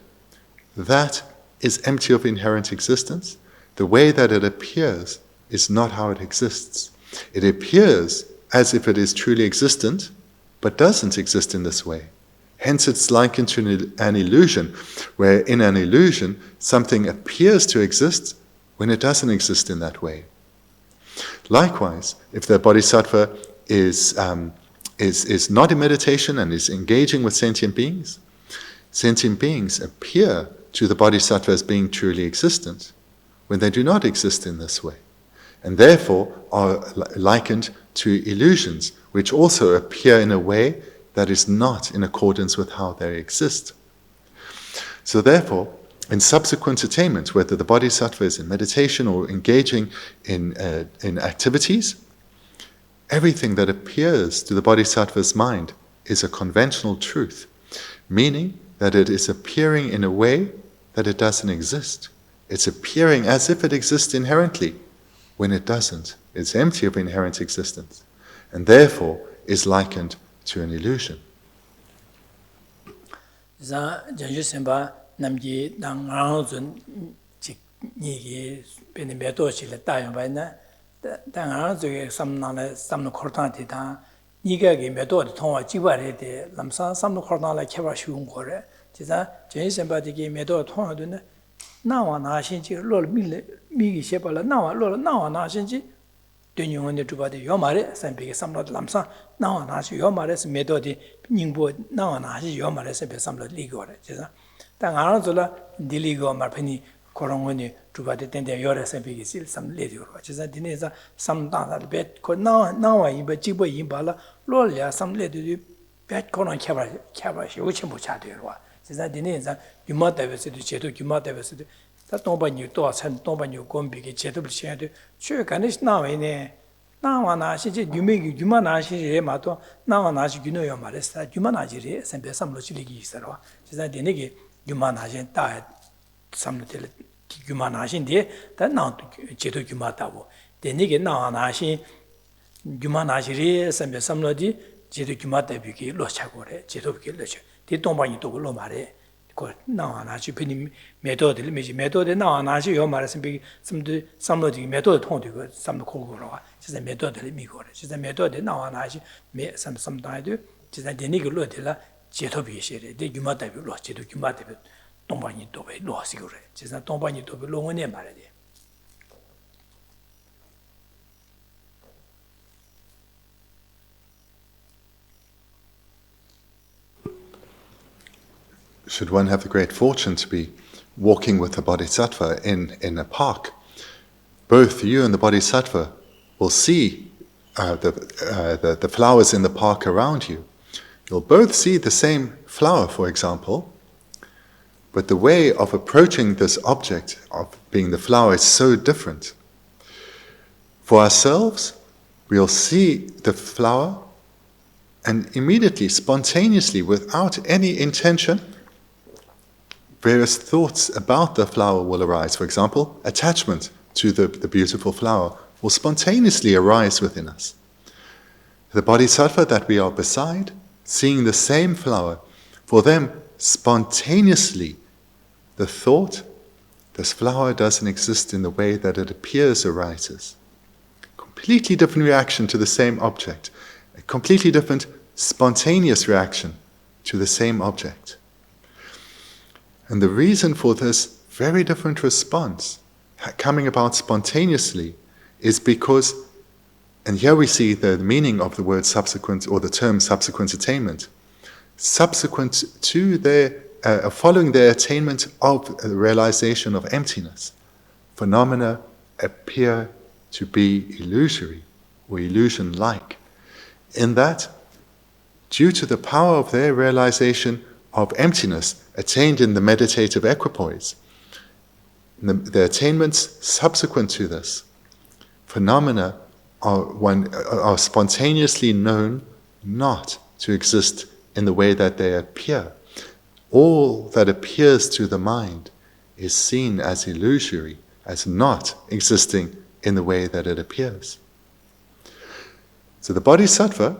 that is empty of inherent existence. The way that it appears is not how it exists. It appears as if it is truly existent, but doesn't exist in this way. Hence it's likened to an illusion, where in an illusion something appears to exist when it doesn't exist in that way. Likewise, if the bodhisattva is not in meditation and is engaging with sentient beings appear to the bodhisattva as being truly existent when they do not exist in this way, and therefore are likened to illusions, which also appear in a way that is not in accordance with how they exist. So therefore, in subsequent attainment, whether the bodhisattva is in meditation or engaging in activities, everything that appears to the bodhisattva's mind is a conventional truth, meaning that it is appearing in a way that it doesn't exist. It's appearing as if it exists inherently, when it doesn't. It's empty of inherent existence, and therefore is likened to an illusion. Namji dang ranzun chik nigi bini medo chile tayo bayna dang ranzun samna samna khortan ti ta niga gi medo de thongwa jiba re de lamsa samna khortan la kheba shung gore jiza jen semba de gi medo thongwa de na wa na shin ji lo mi gi sheba la na wa na shin ji den yong ne tuba de yo mare sambi ge samla lamsa na wa na shi yo mare se medo de ningbo na wa na shi yo mare se be samla li gore jiza 당 알아서라 딜리고 말페니 코롱원이 주바데 텐데 요래 세비기 실 삼레디로 그래서 디네자 삼다다 벳코 나와 이베 지보 임발라 롤야 삼레디 벳 코롱 캬바 요치 못 차대로 그래서 디네자 유마데베스도 제도 유마데베스도 다 동반이 또 동반이 곰비기 제도 비셔도 최간에 나와이네 나와나시지 유메기 유마나시에 마도 나와나시 기노요 말했다 유마나지리 선배 삼로치리기 있어요 그래서 디네기 유만하신 다 삼르텔 유만하신데 다 나도 제도 유마다고 되니게 나와나신 유만하시리 선배 삼로디 제도 유마다비기 로차고래 제도 비기 로차 뒤동방이 또 걸로 말해 그 나와나시 비니 메도들 메도데 나와나시 요 말씀 비 삼로디 메도드 통되고 삼로 고고로 진짜 메도들 미고래 진짜 메도데 나와나시 메 삼다이도 진짜 되니게 로들라 제도 비시래 데 유마다비 로 제도 유마다비 동반이 또베 로시고래 진짜 동반이 또베 로원에 말이야 should one have the great fortune to be walking with a bodhisattva in a park, both you and the bodhisattva will see the flowers in the park around you. You'll both see the same flower, for example, but the way of approaching this object of being the flower is so different. For ourselves, we'll see the flower and immediately, spontaneously, without any intention, various thoughts about the flower will arise. For example, attachment to the beautiful flower will spontaneously arise within us. The bodhisattva that we are beside, seeing the same flower, for them, spontaneously, the thought, this flower doesn't exist in the way that it appears, arises. Completely different reaction to the same object. A completely different spontaneous reaction to the same object. And the reason for this very different response, coming about spontaneously, is because, and here we see the meaning of the word subsequent, or the term subsequent attainment, subsequent to their, following their attainment of the realization of emptiness, phenomena appear to be illusory or illusion-like. In that, due to the power of their realization of emptiness attained in the meditative equipoise, the attainments subsequent to this, phenomena are spontaneously known not to exist in the way that they appear. All that appears to the mind is seen as illusory, as not existing in the way that it appears. So the bodhisattva,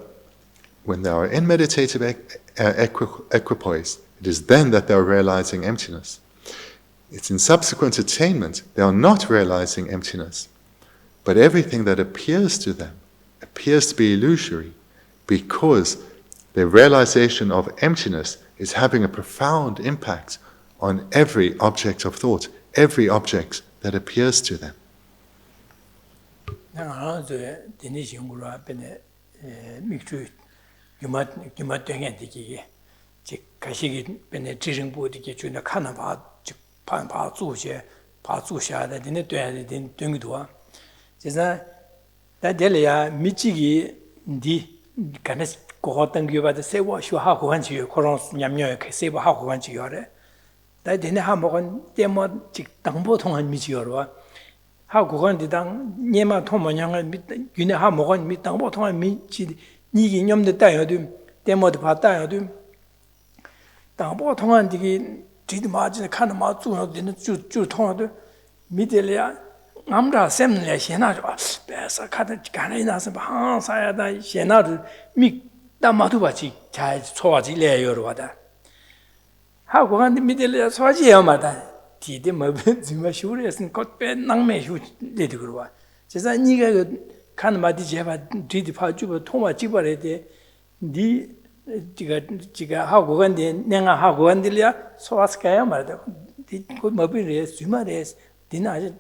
when they are in meditative equipoise, it is then that they are realizing emptiness. It's in subsequent attainment they are not realizing emptiness, but everything that appears to them appears to be illusory because their realization of emptiness is having a profound impact on every object of thought, every object that appears to them. amra semle shena besa kada ganina se ba saya da shena mi da matu ba chi cha choji le yo ro da ha ko gan mi de le choji ya ma da ti de ma zima shure sen ko pe nang me hu le de ro wa 제가 니가 칸 마디 제바 뒤디 파주고 통화 집어래 니 지가 하고 간데 내가 하고 간들이야 소화스카야 말다 그 뭐비래 수마래 디나 아주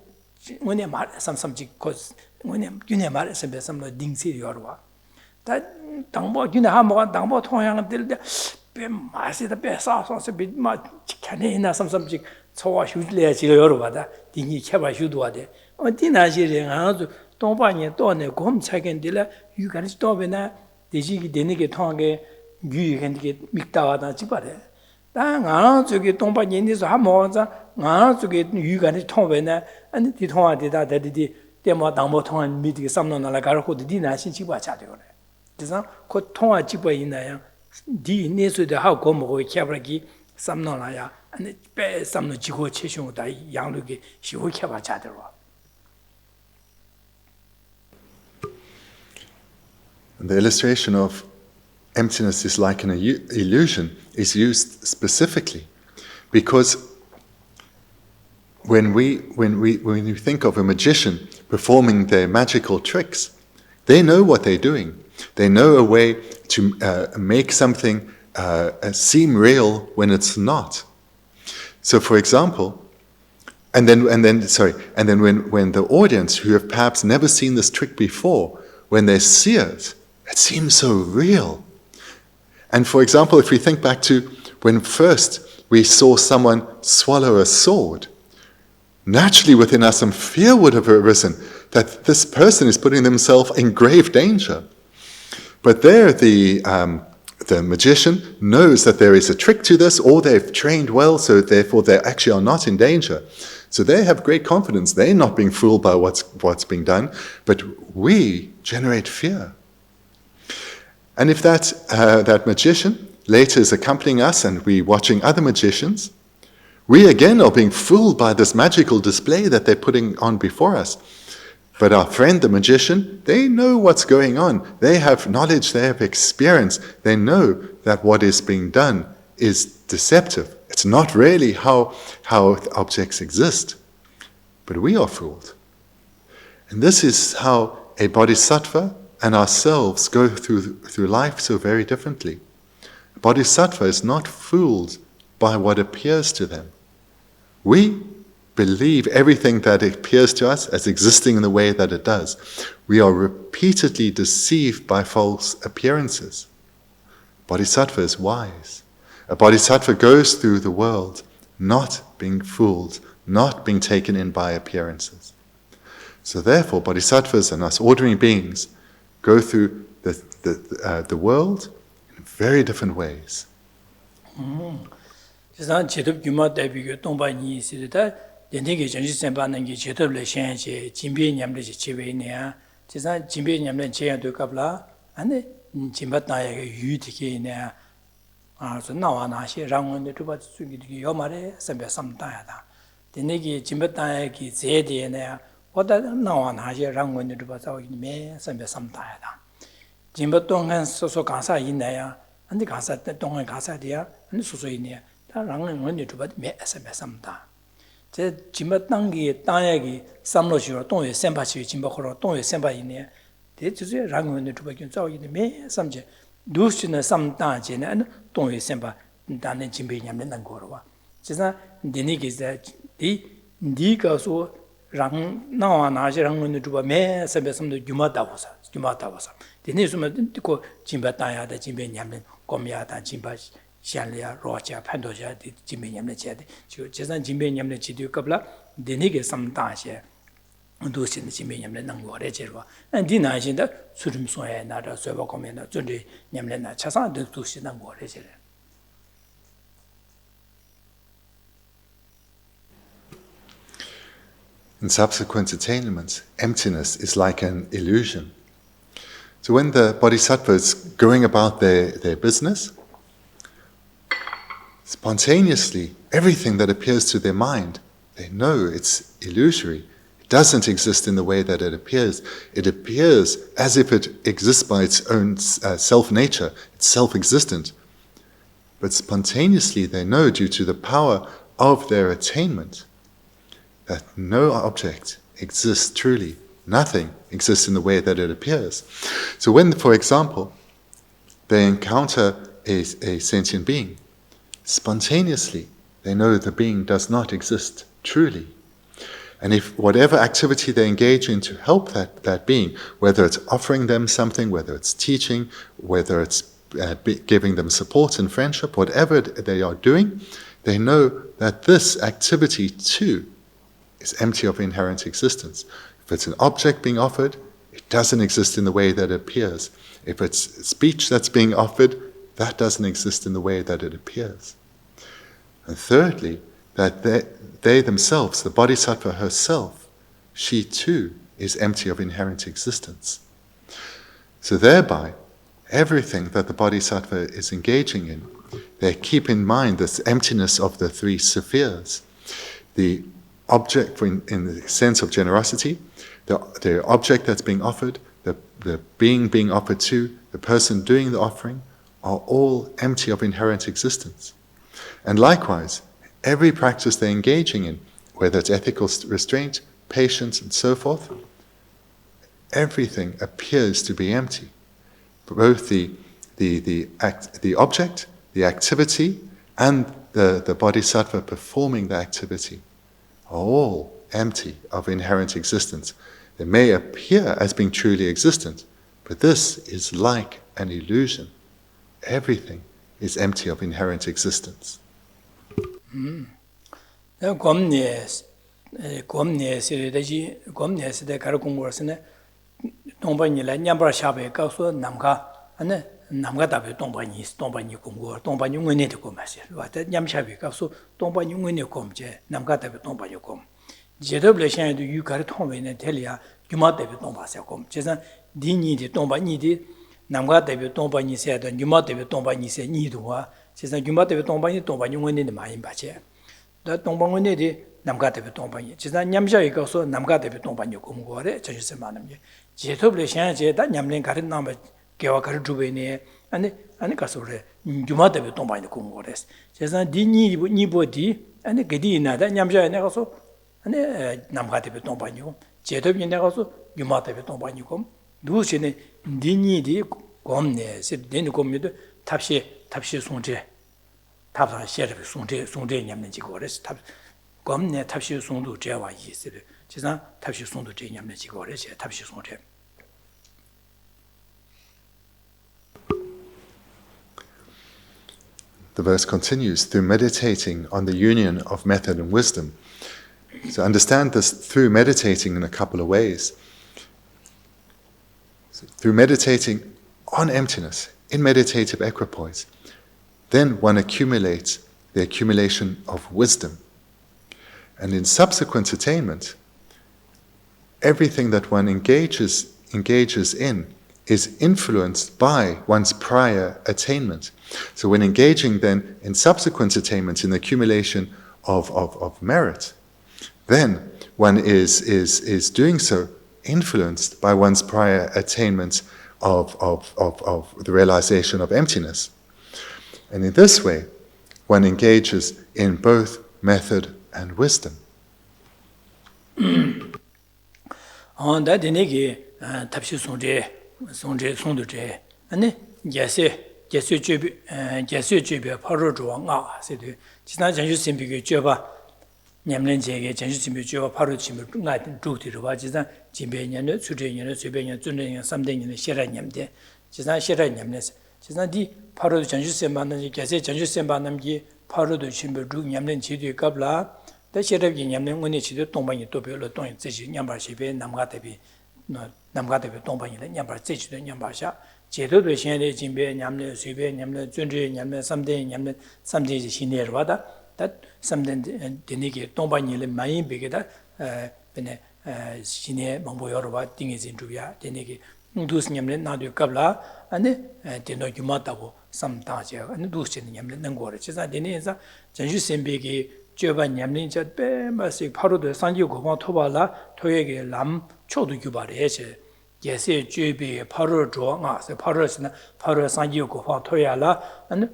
뭐네 말 삼삼지 거 뭐네 균에 말에서 배삼로 딩시리어와 다 당보 균에 하모가 당보 통향을 들데 배 마시다 배사서서 비마 칸에나 삼삼지 소화 휴들이야 지가 여러 받아 딩이 켜봐 휴도하대 디나시리 아주 동반에 또네 곰 차겐들라 유간이 또베나 대지기 되는게 통하게 유익한게 믹다와다 집바래 나 저기 동반에 있는서 하모자 나 저기 유간이 통베나 아니 디통하디다 데디 때모 당모 통한 미디게 삼노나라 가르고도 디나신 집바 차되거래 그래서 그 통화 집바 있나요 디 내수도 하고 뭐고 켜버기 삼노나야 아니 배 삼노 지고 최종다 양력이 시고 켜봐 차들어. The illustration of emptiness is like an illusion is used specifically because when you think of a magician performing their magical tricks, they know what they're doing. They know a way to make something seem real when it's not. So, for example, and then when the audience who have perhaps never seen this trick before, when they see it, it seems so real. And for example, if we think back to when first we saw someone swallow a sword, naturally within us some fear would have arisen that this person is putting themselves in grave danger. But there the magician knows that there is a trick to this, or they've trained well, so therefore they actually are not in danger. So they have great confidence. They're not being fooled by what's being done, but we generate fear. And if that magician later is accompanying us and we're watching other magicians, we again are being fooled by this magical display that they're putting on before us. But our friend, the magician, they know what's going on. They have knowledge, they have experience. They know that what is being done is deceptive. It's not really how objects exist. But we are fooled. And this is how a bodhisattva and ourselves go through life so very differently. A bodhisattva is not fooled by what appears to them. We believe everything that appears to us as existing in the way that it does. We are repeatedly deceived by false appearances. Bodhisattva is wise. A bodhisattva goes through the world not being fooled, not being taken in by appearances. So therefore, bodhisattvas and us ordinary beings go through the world in very different ways. Bendigo Janji Sempan ngi chetab le shen che jimbe nyamle che chewe ne chisa jimbe nyamle che do kapla ane jimba ta ya yu dike ne so na wa na she rang ne to ba su gi dike yo mare sambe sam ta ya da denegi jimba ta ya gi ze de ne oda na wa na she rang ne to ba sa gi me sambe sam ta ya da jimba tong han so so ka sa yin ne ya ane ka sa tong han ka sa de ya ane so so yin ne ta rang ne to ba me sambe sam ta 제 짐바 땅기 땅야기 삼로시로 동에 셈바시 짐바코로 동에 셈바이네 대주제 랑원의 두바견 자오이네 매 삼제 누스는 삼다제는 동에 셈바 단내 짐베냐면 난 거로와 지사 니니게자 이 니가서 랑 나와 나지 랑원의 두바 매 셈베섬도 주마다고사 데니스면 그 짐바 땅야다 짐베냐면 검야다 짐바시 샹리아 로차 판도자 짐베냠네 제데 저 제산 짐베냠네 지도 갑라 데니게 삼다셰 도신 짐베냠네 năng 제르와 디나신다 수름소에 나라 쇠바 거면나 존리 냠네나 차상 도시 năng 제르 In subsequent attainments, emptiness is like an illusion. So when the bodhisattva is going about their business, spontaneously, everything that appears to their mind, they know it's illusory. It doesn't exist in the way that it appears. It appears as if it exists by its own self-nature. It's self-existent. But spontaneously they know, due to the power of their attainment, that no object exists truly. Nothing exists in the way that it appears. So when, for example, they encounter a sentient being, spontaneously, they know the being does not exist truly. And if whatever activity they engage in to help that being, whether it's offering them something, whether it's teaching, whether it's giving them support and friendship, whatever they are doing, they know that this activity too is empty of inherent existence. If it's an object being offered, it doesn't exist in the way that it appears. If it's speech that's being offered, that doesn't exist in the way that it appears. And thirdly, that they themselves, the bodhisattva herself, she too is empty of inherent existence. So thereby, everything that the bodhisattva is engaging in, they keep in mind this emptiness of the three spheres. The object in the sense of generosity, the object that's being offered, the being offered to, the person doing the offering, are all empty of inherent existence. And likewise, every practice they're engaging in, whether it's ethical restraint, patience, and so forth, everything appears to be empty. Both the object, the activity, and the bodhisattva performing the activity are all empty of inherent existence. They may appear as being truly existent, but this is like an illusion. Everything is empty of inherent existence. Gomne Siridaji, Gomne Sida Karakumwarsene, Tombanyla, Nyambra Shabe, Kauso, Namka, and Namga Tabi Tombanis, Tombany Kumgur, Tombanyu Winneticum, what Yamshabi, Kauso, Tombanyu Winnicum, Namga Tabi Tombanyukum. Jedobletion do you carry Tom in Telia, you might have Tombasacum, Chesan, Dini de Tombani, Namga Tabi Tombani said, and you might have Tombani said, Nidua, Chesan, you might have Tombani, Tombanyu in the Mayan Bache. That Tombani. 남가대비 동반이 지난 냠자에 가서 남가대비 동반이 공부하래 저기서 말하면 제도블에 현재다 냠랭 가른 남에 개와 가르 주변에 아니 가서 그래 주마대비 동반이 공부하래 지난 디니 니보디 아니 게디나다 냠자에 나가서 아니 남가대비 동반이고 제도비 나가서 주마대비 동반이고 누구시네 디니디 곰네 세데니 곰미도 탑시 송제 탑상 셰르비 송제 냠는 지고 그래서 탑 Gomne Tapshi Sundu Jewa Yisir, Chizan Tapshi Sundu Jayam Chigore, Tapshi Sunde. The verse continues, through meditating on the union of method and wisdom. So understand this through meditating in a couple of ways. So through meditating on emptiness, in meditative equipoise, then one accumulates the accumulation of wisdom. And in subsequent attainment, everything that one engages in is influenced by one's prior attainment. So when engaging then in subsequent attainment, in the accumulation of merit, then one is doing so influenced by one's prior attainment of the realization of emptiness. And in this way, one engages in both method and wisdom. On that Denegi, Tapshi Sundu, and Geshe Jubi, Paru, said, China Janju Simbi Juba, Nyamlen Jay, Janju Simbi Juba, Paru Chimbu, Night and Druti, Wajizan, Jimbanian, Sudanian, Subian, Zunian, something in the Sheranyam de, China Sheranyamness, China di Paru Janju Semban, Geshe Janju Sembanam, Paru Chimbu, Nyamlen Chidi Gabla. The Sherabi Yamlin when it's the Tombany to be Loton, Yamba Shibe, Namgatabi, Tombany, Yamba Sitch, the Yambasha, Chedo, the Shane, Jimbe, Yamle, Sibe, Yamle, Jundri, Yamle, someday, Yamle, some days she near Vada, that something Deniki, Tombany, Main Bigada, Shine, Mamboyorova, thing is in Juvia, Deniki, Dus Yamlin, Nadu Kabla, and Deno Yumatavo, some Taja, and Dus Yamlin, and Gorges, and Denisa, Janju Sembigi. Joba Yamlin said, Bemasi Parudo Sanju Goma Tobala, Toyege Lam, Chodu Gubare, Geshe Jubi, Paru Joa, the Parusna, Paru Sanju Goma Toyala, and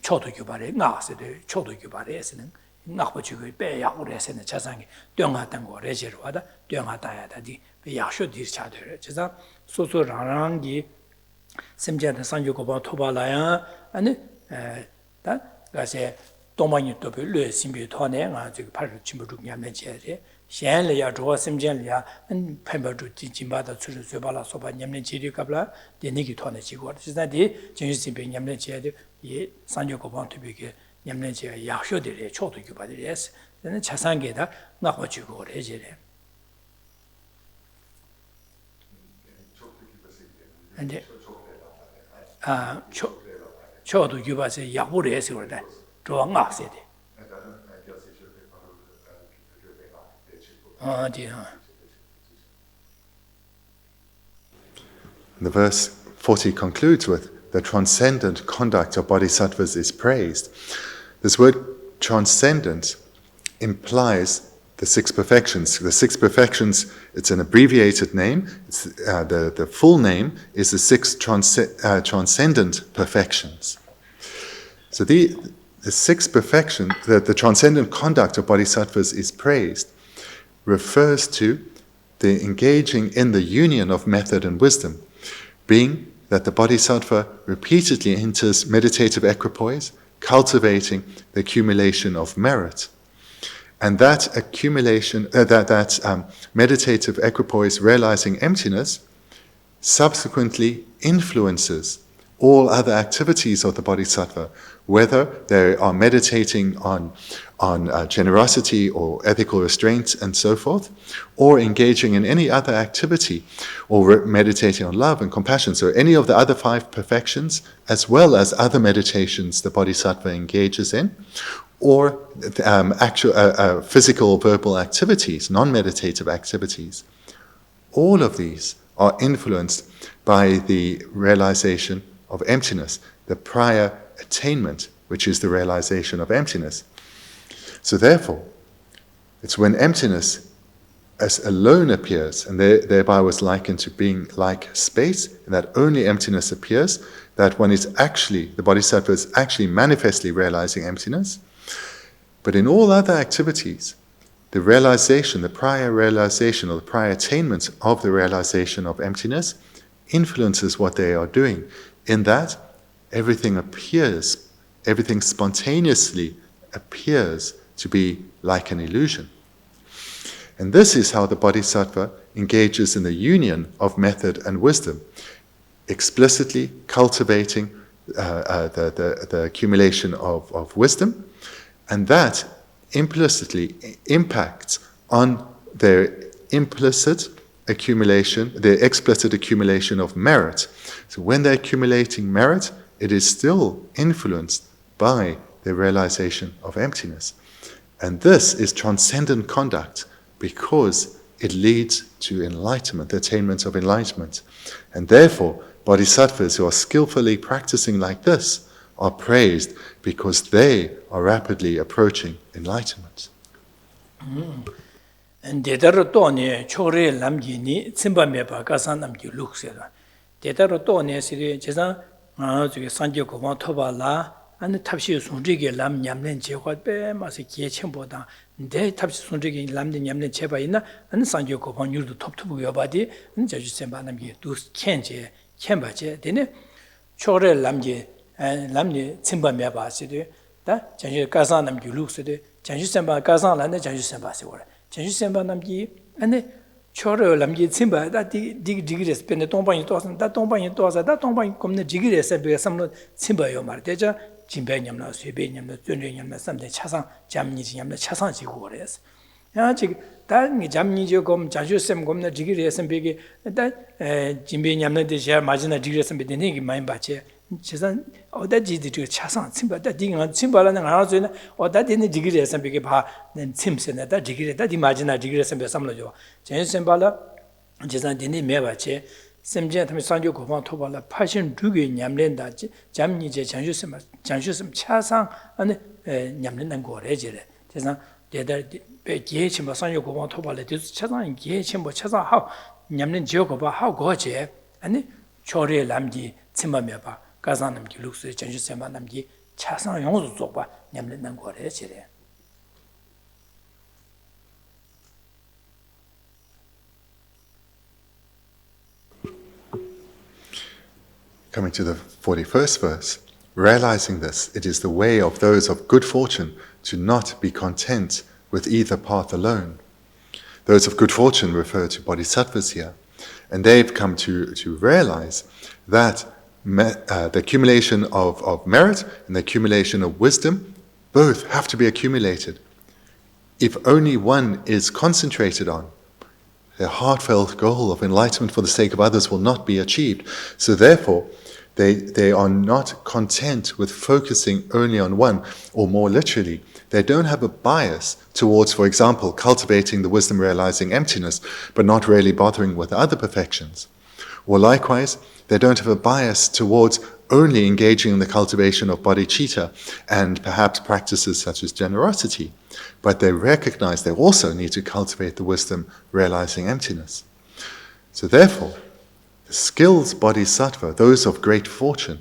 Chodu Gubare, Nas, the Chodu Gubare, and Napachu, Bay Yaures and the Chasang, Donga Tango, Regerwada, Donga Tayadi, Yashu discharger, Chesa, Soso Rangi, Simja and Sanju Goma Tobala, and that I say. Tomany to be Simbi Tone, the Paru Chimbu Yamne, Shan Lia, Joa Simjanlia, and Pember to Jimbata to Subala Soba Yamne Chidi Kabla, the Niki Tone Chigor. Is that the James Simbi Yamne Chedi, ye, Sanjoko want to be Yamne Yasho de Choto Kubadi, yes, then Chasangeda, not what you go, Regere. And Choto Kubasi Yabure or that. The verse 40 concludes with, the transcendent conduct of bodhisattvas is praised. This word transcendent implies the six perfections. The six perfections, it's an abbreviated name. It's, the full name is the six transcendent perfections. So the sixth perfection, the transcendent conduct of bodhisattvas is praised, refers to the engaging in the union of method and wisdom, being that the bodhisattva repeatedly enters meditative equipoise, cultivating the accumulation of merit. And that accumulation, meditative equipoise realizing emptiness, subsequently influences all other activities of the bodhisattva, whether they are meditating on generosity or ethical restraint and so forth, or engaging in any other activity, or meditating on love and compassion, so any of the other 5 perfections, as well as other meditations the bodhisattva engages in, or actual physical or verbal activities, non-meditative activities. All of these are influenced by the realization of emptiness, the prior attainment, which is the realization of emptiness. So therefore, it's when emptiness as alone appears, and thereby was likened to being like space, and that only emptiness appears, that one is actually, the bodhisattva is actually manifestly realizing emptiness. But in all other activities, the realization, the prior realization or the prior attainment of the realization of emptiness influences what they are doing, in that everything appears, everything spontaneously appears to be like an illusion. And this is how the bodhisattva engages in the union of method and wisdom, explicitly cultivating the accumulation of wisdom, and that implicitly impacts on their implicit accumulation, their explicit accumulation of merit. So when they're accumulating merit, it is still influenced by the realization of emptiness. And this is transcendent conduct because it leads to enlightenment, the attainment of enlightenment. And therefore, bodhisattvas who are skillfully practicing like this are praised because they are rapidly approaching enlightenment. Dedaro tone chore lamgi ni tsimba meba kasan namgi luksera. Dedaro tone siri jesa ngana sanje ko thoba la ane tabshi sunjige lam nyamlen jewa be mase gie chenboda de tabshi sunjige lam nyamlen cheba ina ane sanje ko nyurdu toptubu yobadi ane jaju semba namgi dus kenje kenbaje dene chore lamgi lamni tsimba meba siri da jaju kasan namgi luksere jaju semba kasan la ne jaju semba sewore Geshe Senpa namgi, ane choro lamgi tsimba, da digires, pene tongpanyi toasan, da tongpanyi toasa, da tongpanyi komne digires, pene samlo tsimba yo mar, deja jimbe nyamla, suebe nyamla, zunre nyamla, samde chasang, jamniji nyamla, chasang jigo ores. Ya chik, da jamniji kom, Geshe Senpa komne digires, pene, da jimbe nyamla de shaya majina digires, pene negi mayimba che, chesan, oda jidi diga chasang, tsimba, da diga tsimba la nga nga zoyna, oda dine digires, pene pa, tsimsena, da digires, da di majina digires, pene samlo jo. Geshe Senpa la, chesan dine mewa che, semjian tami sangyo gopang toba la, pashin duge nyamlen da, jamni je Geshe Senpa chasang, ane nyamlen dan go re jire. Chesan, deda, pe gie chenpa sangyo gopang toba la, desu chasang gie chenpa chasang hao, nyamlen je gopa hao go che, ane chore lamgi tsimba meba, Kazan namgi luksu Geshe Senpa namgi chasang yongsu zokpa nyamlen dan go re jire. Coming to the 41st verse, realizing this, it is the way of those of good fortune to not be content with either path alone. Those of good fortune refer to bodhisattvas here, and they've come to realize that the accumulation of merit and the accumulation of wisdom both have to be accumulated. If only one is concentrated on, their heartfelt goal of enlightenment for the sake of others will not be achieved. So therefore, they are not content with focusing only on one, or more literally, they don't have a bias towards, for example, cultivating the wisdom realizing emptiness, but not really bothering with other perfections. Or likewise, they don't have a bias towards only engaging in the cultivation of bodhicitta and perhaps practices such as generosity, but they recognize they also need to cultivate the wisdom realizing emptiness. So therefore, the skilled bodhisattva, those of great fortune,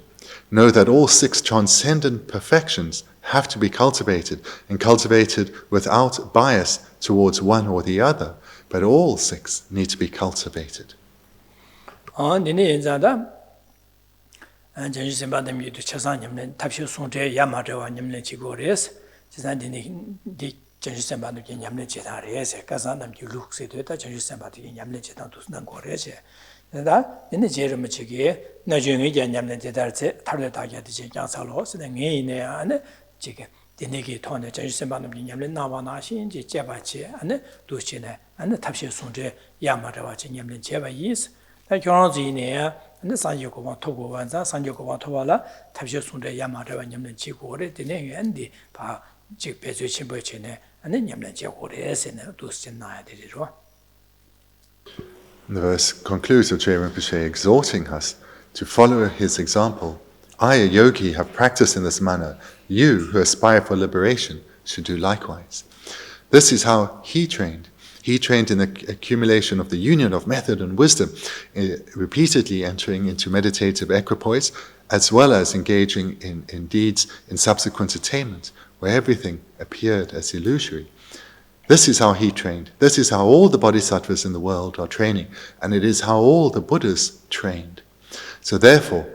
know that all 6 transcendent perfections have to be cultivated, and cultivated without bias towards one or the other, but all 6 need to be cultivated. Geshe Senpa namgi du chasang nyamlen tabshu songche yama rewa nyamlen chigo res. Chesan dine di Geshe Senpa Nuki Nyamle Chetan Rese, Kazan Nam Ki Luk Se Tueta, Geshe Senpa Tuki Nyamle Chetan Tusnan Go Rese. Da, in the Jerem Chigi, Najungi Nyamle Chetarze, Tarle Tagia Tiche Yansalo, Sene and Chicken. The Niki Tone, Geshe Senpa Nuki Nyamle Nawana Shin, Jebachi, and Duchine, and the Tapshi Sunje, Yamarawachi Nyamle Jeba is. The Kyoranzi and the San Yoko Togo Wanza, San Yoko Tovala, Tapshi Sunde Yamara Nyamle Chigore, the name and the Pa. And the verse concludes with Geshe Rinpoche exhorting us to follow his example. I, a yogi, have practiced in this manner. You, who aspire for liberation, should do likewise. This is how he trained. He trained in the accumulation of the union of method and wisdom, repeatedly entering into meditative equipoise, as well as engaging in deeds in subsequent attainment, where everything appeared as illusory. This is how he trained. This is how all the bodhisattvas in the world are training, and it is how all the Buddhas trained. So therefore,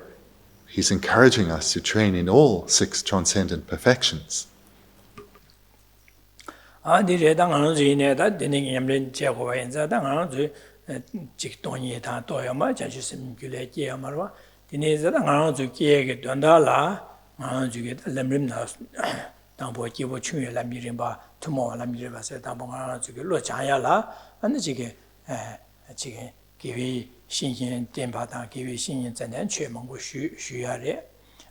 he's encouraging us to train in all 6 transcendent perfections. Dambo Kibo Chun la Mirimba, Tumo la Miriba, Dambonga to Lo Chayala, and the Jiggy Kiwi Shin Tempata, Kiwi Shin and Chemongo Shuyare,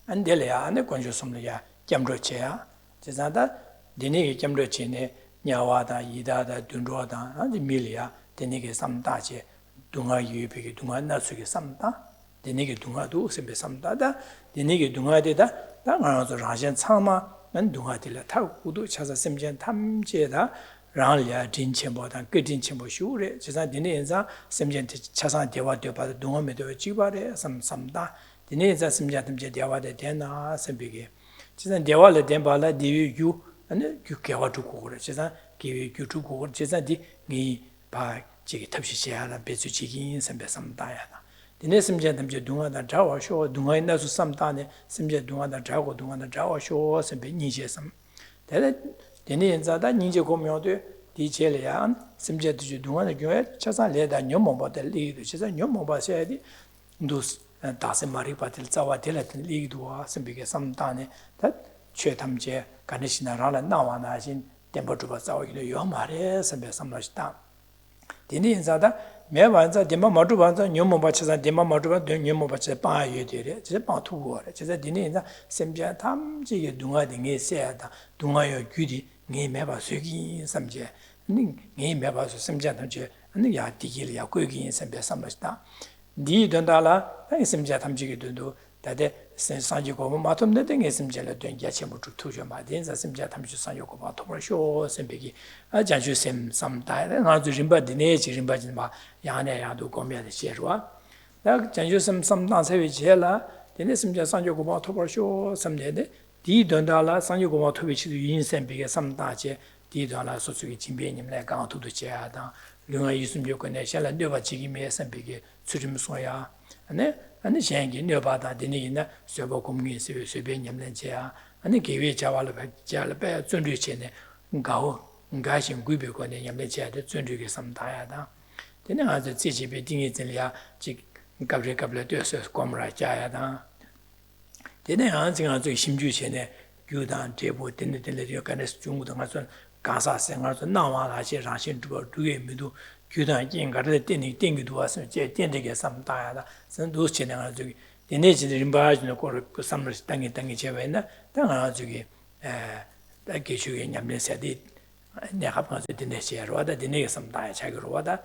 and Delia and the Conjusumlia, Jamdrochea, Tizada, Denigi Jamdrochine, Nyawada, Yida, Dundroda, and the Milia, Denigi Samtache, Dunga Yupi, Dunga Natsuki Samta, Denigi Dunga do, Simbe Samtada, Denigi Dunga Deda, Danga Rajan Sama. And Dungatilla Takudu, Chasa Simjan Tamjeda, Ranlia, Jinchembo, and good Jinchembo Shure, Chasa Dineza, Simjan Chasa Dewa Depa, Dungamedo Chibare, some da, Dineza Simjatam Dewa de Dena, Sembigi. Chasa Dewa le Dembala, you, and you Kawa to Kura, Chasa, give you to Kura, Chasa di, me by Chigitapshia, Besu Chigins, and Besam Diana. The next Simjatam Dunga, the Jawa show, Dunga in the Samtane, Simja Dunga, the Jawa, Dunga, the Jawa show, and Benism. The names are that Ninja Comiodo, Dichelian, Simja Dunga, the Guet, Chasa led a new mobile lead, which is a new mobile said, those Tasim Maripatil Zawatilat league to us and became some tane that Chetamje, Kanishina Rala now and I in Temperature Yomare, and some much time. The names are that. Mevanza, Dema Madubanza, Numobacha, Dema Maduba, Numobacha, Pa, you did it. It's about 2 words. It's a dinner, Semja Tam, Dunga, the Gay said, Dunga, your goody, Gay Meva Sugi, Samja, and Gay Meva Samja, and the Yatilia, Kugi, and Sambia Samasta. Di Dondala, and Semja Tamji to do that Sanjiko Matum, the thing is Semjela doing Yachimo to Tuja Madins, and Semja Tamju Sanjoko Matum, sure, Sembigi. I just sim some time, and I do Rimba, the nature in Bajima, Yana, do Gomia the Sherwa. That Janjusum some dance heavy jella, the Nessimja Sanjoko Matum, sure, some day. Di Dondala, Sanjoko to which the Insembig, some dache, Di Donna Sosuki Chimbian, like out to the chair, Lunga Yusum Yokonation, and Nova Chigi May Sembig, Surim Soya, and the Shangi, Nobata, the Nina, Serbokum, Subian Lenchea, and the Kiwi Chavala, Jalapa, Zunduchene, Gao. Gashing Gubico and Yamlecha, the Zunduki some tired. Then I had the Chichi Dingitia, Chick Gabri Cablatus, Comra Jayada. Then I answered to Shimjuchene, Gudan, Table, Dinner, Canis Jungudan, Casa Sangers, now I say Rashin to do Midu, Gudan, King, got the thing to us, and get some tired. Some those children do the nature of the invasion of some Tangi Chavena, then I to give that gives you in Yamlesia. Ne happens to the share rather than name some diet chagrota.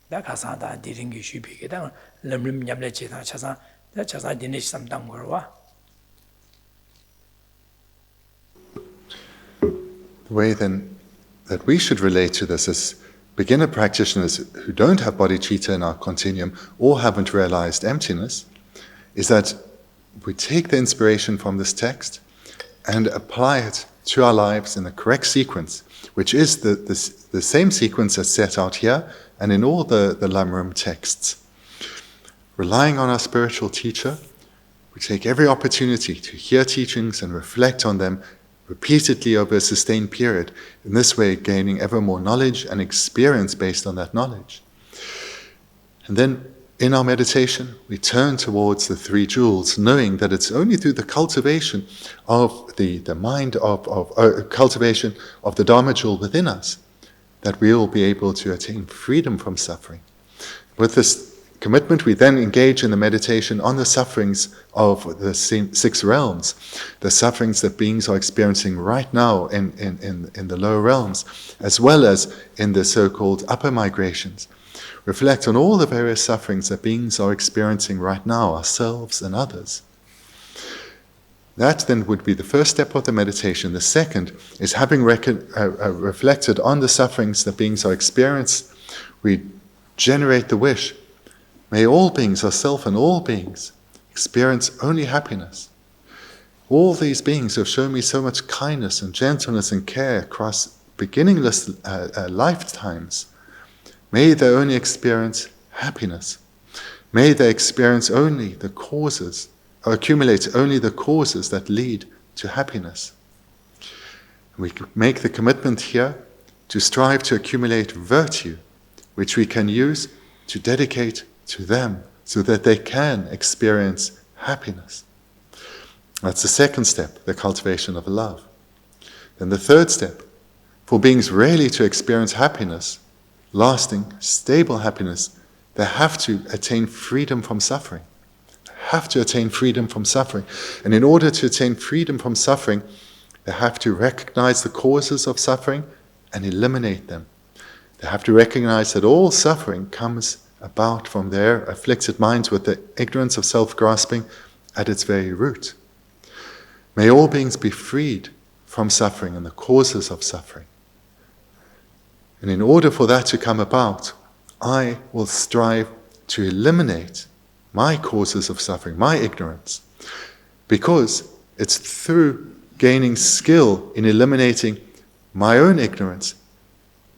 That Casada didn't give you big down. Lemrim Yamlechi, Chasa, that Chasa didn't some dangorwa. The way then that we should relate to this is beginner practitioners who don't have bodhicitta in our continuum or haven't realized emptiness, is that we take the inspiration from this text and apply it to our lives in the correct sequence, which is the same sequence as set out here and in all the Lamrim texts. Relying on our spiritual teacher, we take every opportunity to hear teachings and reflect on them repeatedly over a sustained period, in this way gaining ever more knowledge and experience based on that knowledge. And then in our meditation, we turn towards the three jewels, knowing that it's only through the cultivation of the mind, cultivation of the Dharma jewel within us, that we will be able to attain freedom from suffering. With this commitment, we then engage in the meditation on the sufferings of the six realms, the sufferings that beings are experiencing right now in the lower realms, as well as in the so-called upper migrations. Reflect on all the various sufferings that beings are experiencing right now, ourselves and others. That then would be the first step of the meditation. The second is having reflected on the sufferings that beings are experiencing, we generate the wish, may all beings, ourselves and all beings, experience only happiness. All these beings have shown me so much kindness and gentleness and care across beginningless lifetimes. May they only experience happiness. May they experience only the causes, or accumulate only the causes that lead to happiness. We make the commitment here to strive to accumulate virtue, which we can use to dedicate to them so that they can experience happiness. That's the second step, the cultivation of love. Then the third step, for beings really to experience happiness, lasting, stable happiness, they have to attain freedom from suffering. They have to attain freedom from suffering. And in order to attain freedom from suffering, they have to recognize the causes of suffering and eliminate them. They have to recognize that all suffering comes about from their afflicted minds with the ignorance of self-grasping at its very root. May all beings be freed from suffering and the causes of suffering. And in order for that to come about, I will strive to eliminate my causes of suffering, my ignorance, because it's through gaining skill in eliminating my own ignorance,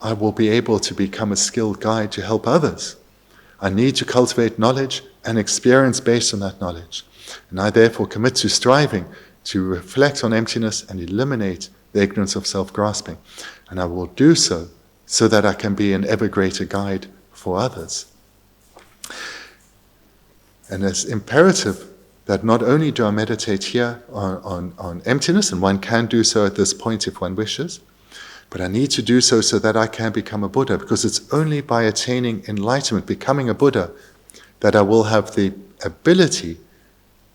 I will be able to become a skilled guide to help others. I need to cultivate knowledge and experience based on that knowledge. And I therefore commit to striving to reflect on emptiness and eliminate the ignorance of self-grasping. And I will do so that I can be an ever greater guide for others. And it's imperative that not only do I meditate here on emptiness, and one can do so at this point if one wishes, but I need to do so that I can become a Buddha, because it's only by attaining enlightenment, becoming a Buddha, that I will have the ability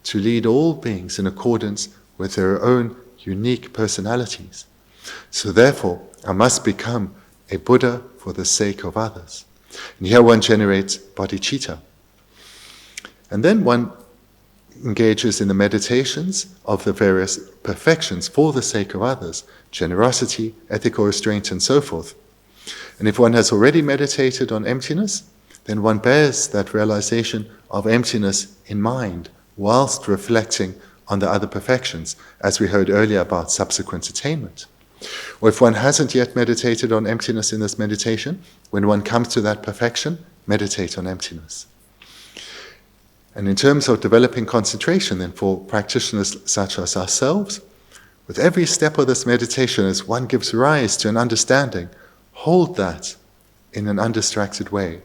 to lead all beings in accordance with their own unique personalities. So therefore, I must become a Buddha for the sake of others. And here one generates bodhicitta. And then one engages in the meditations of the various perfections for the sake of others, generosity, ethical restraint, and so forth. And if one has already meditated on emptiness, then one bears that realization of emptiness in mind, whilst reflecting on the other perfections, as we heard earlier about subsequent attainment. Or if one hasn't yet meditated on emptiness in this meditation, when one comes to that perfection, meditate on emptiness. And in terms of developing concentration, then for practitioners such as ourselves, with every step of this meditation, as one gives rise to an understanding, hold that in an undistracted way.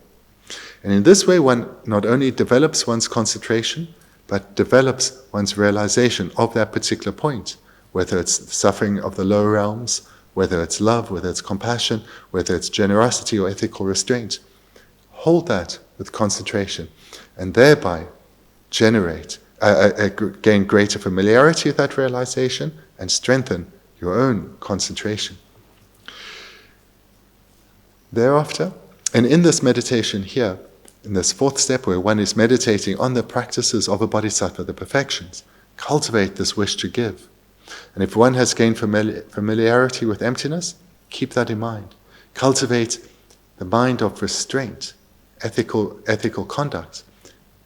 And in this way, one not only develops one's concentration, but develops one's realization of that particular point, whether it's the suffering of the lower realms, whether it's love, whether it's compassion, whether it's generosity or ethical restraint. Hold that with concentration, and thereby gain greater familiarity with that realization and strengthen your own concentration. Thereafter, and in this meditation here, in this fourth step where one is meditating on the practices of a bodhisattva, the perfections, cultivate this wish to give. And if one has gained familiarity with emptiness, keep that in mind. Cultivate the mind of restraint, ethical conduct.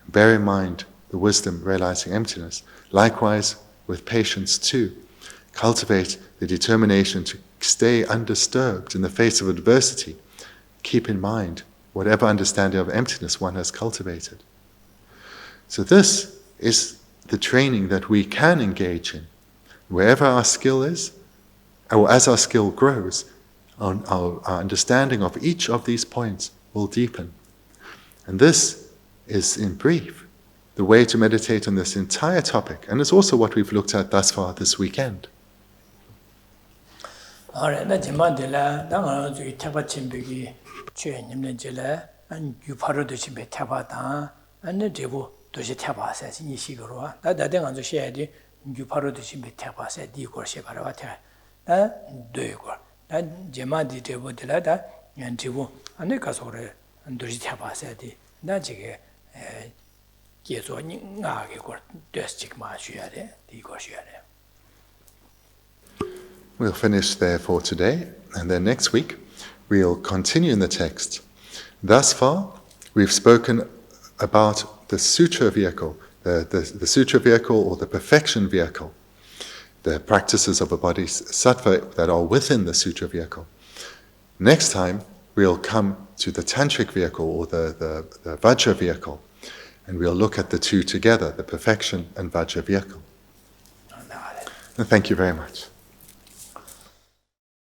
Bear in mind the wisdom realizing emptiness. Likewise, with patience too. Cultivate the determination to stay undisturbed in the face of adversity. Keep in mind whatever understanding of emptiness one has cultivated. So this is the training that we can engage in. Wherever our skill is, as our skill grows, our understanding of each of these points will deepen. And this is, in brief, the way to meditate on this entire topic. And it's also what we've looked at thus far this weekend. Alright, na jima de la, da nga zui taba chimbegi chue nimne jile, an yu paro do chimbe taba dan, an ne debu do shi taba sa si nishi korwa. Da de nga zo shaya di yu paro do chimbe taba sa di kor she parawa ta, da do yu kor. Da jima di debu de la, da yan debu, an ne ka sore do shi taba sa di, da jige ge zo nga ge kor, des jik ma shuya de, di kor shuya de. We'll finish there for today, and then next week we'll continue in the text. Thus far, we've spoken about the sutra vehicle, the sutra vehicle or the perfection vehicle, the practices of a bodhisattva that are within the sutra vehicle. Next time, we'll come to the tantric vehicle or the vajra vehicle, and we'll look at the two together, the perfection and vajra vehicle. And thank you very much.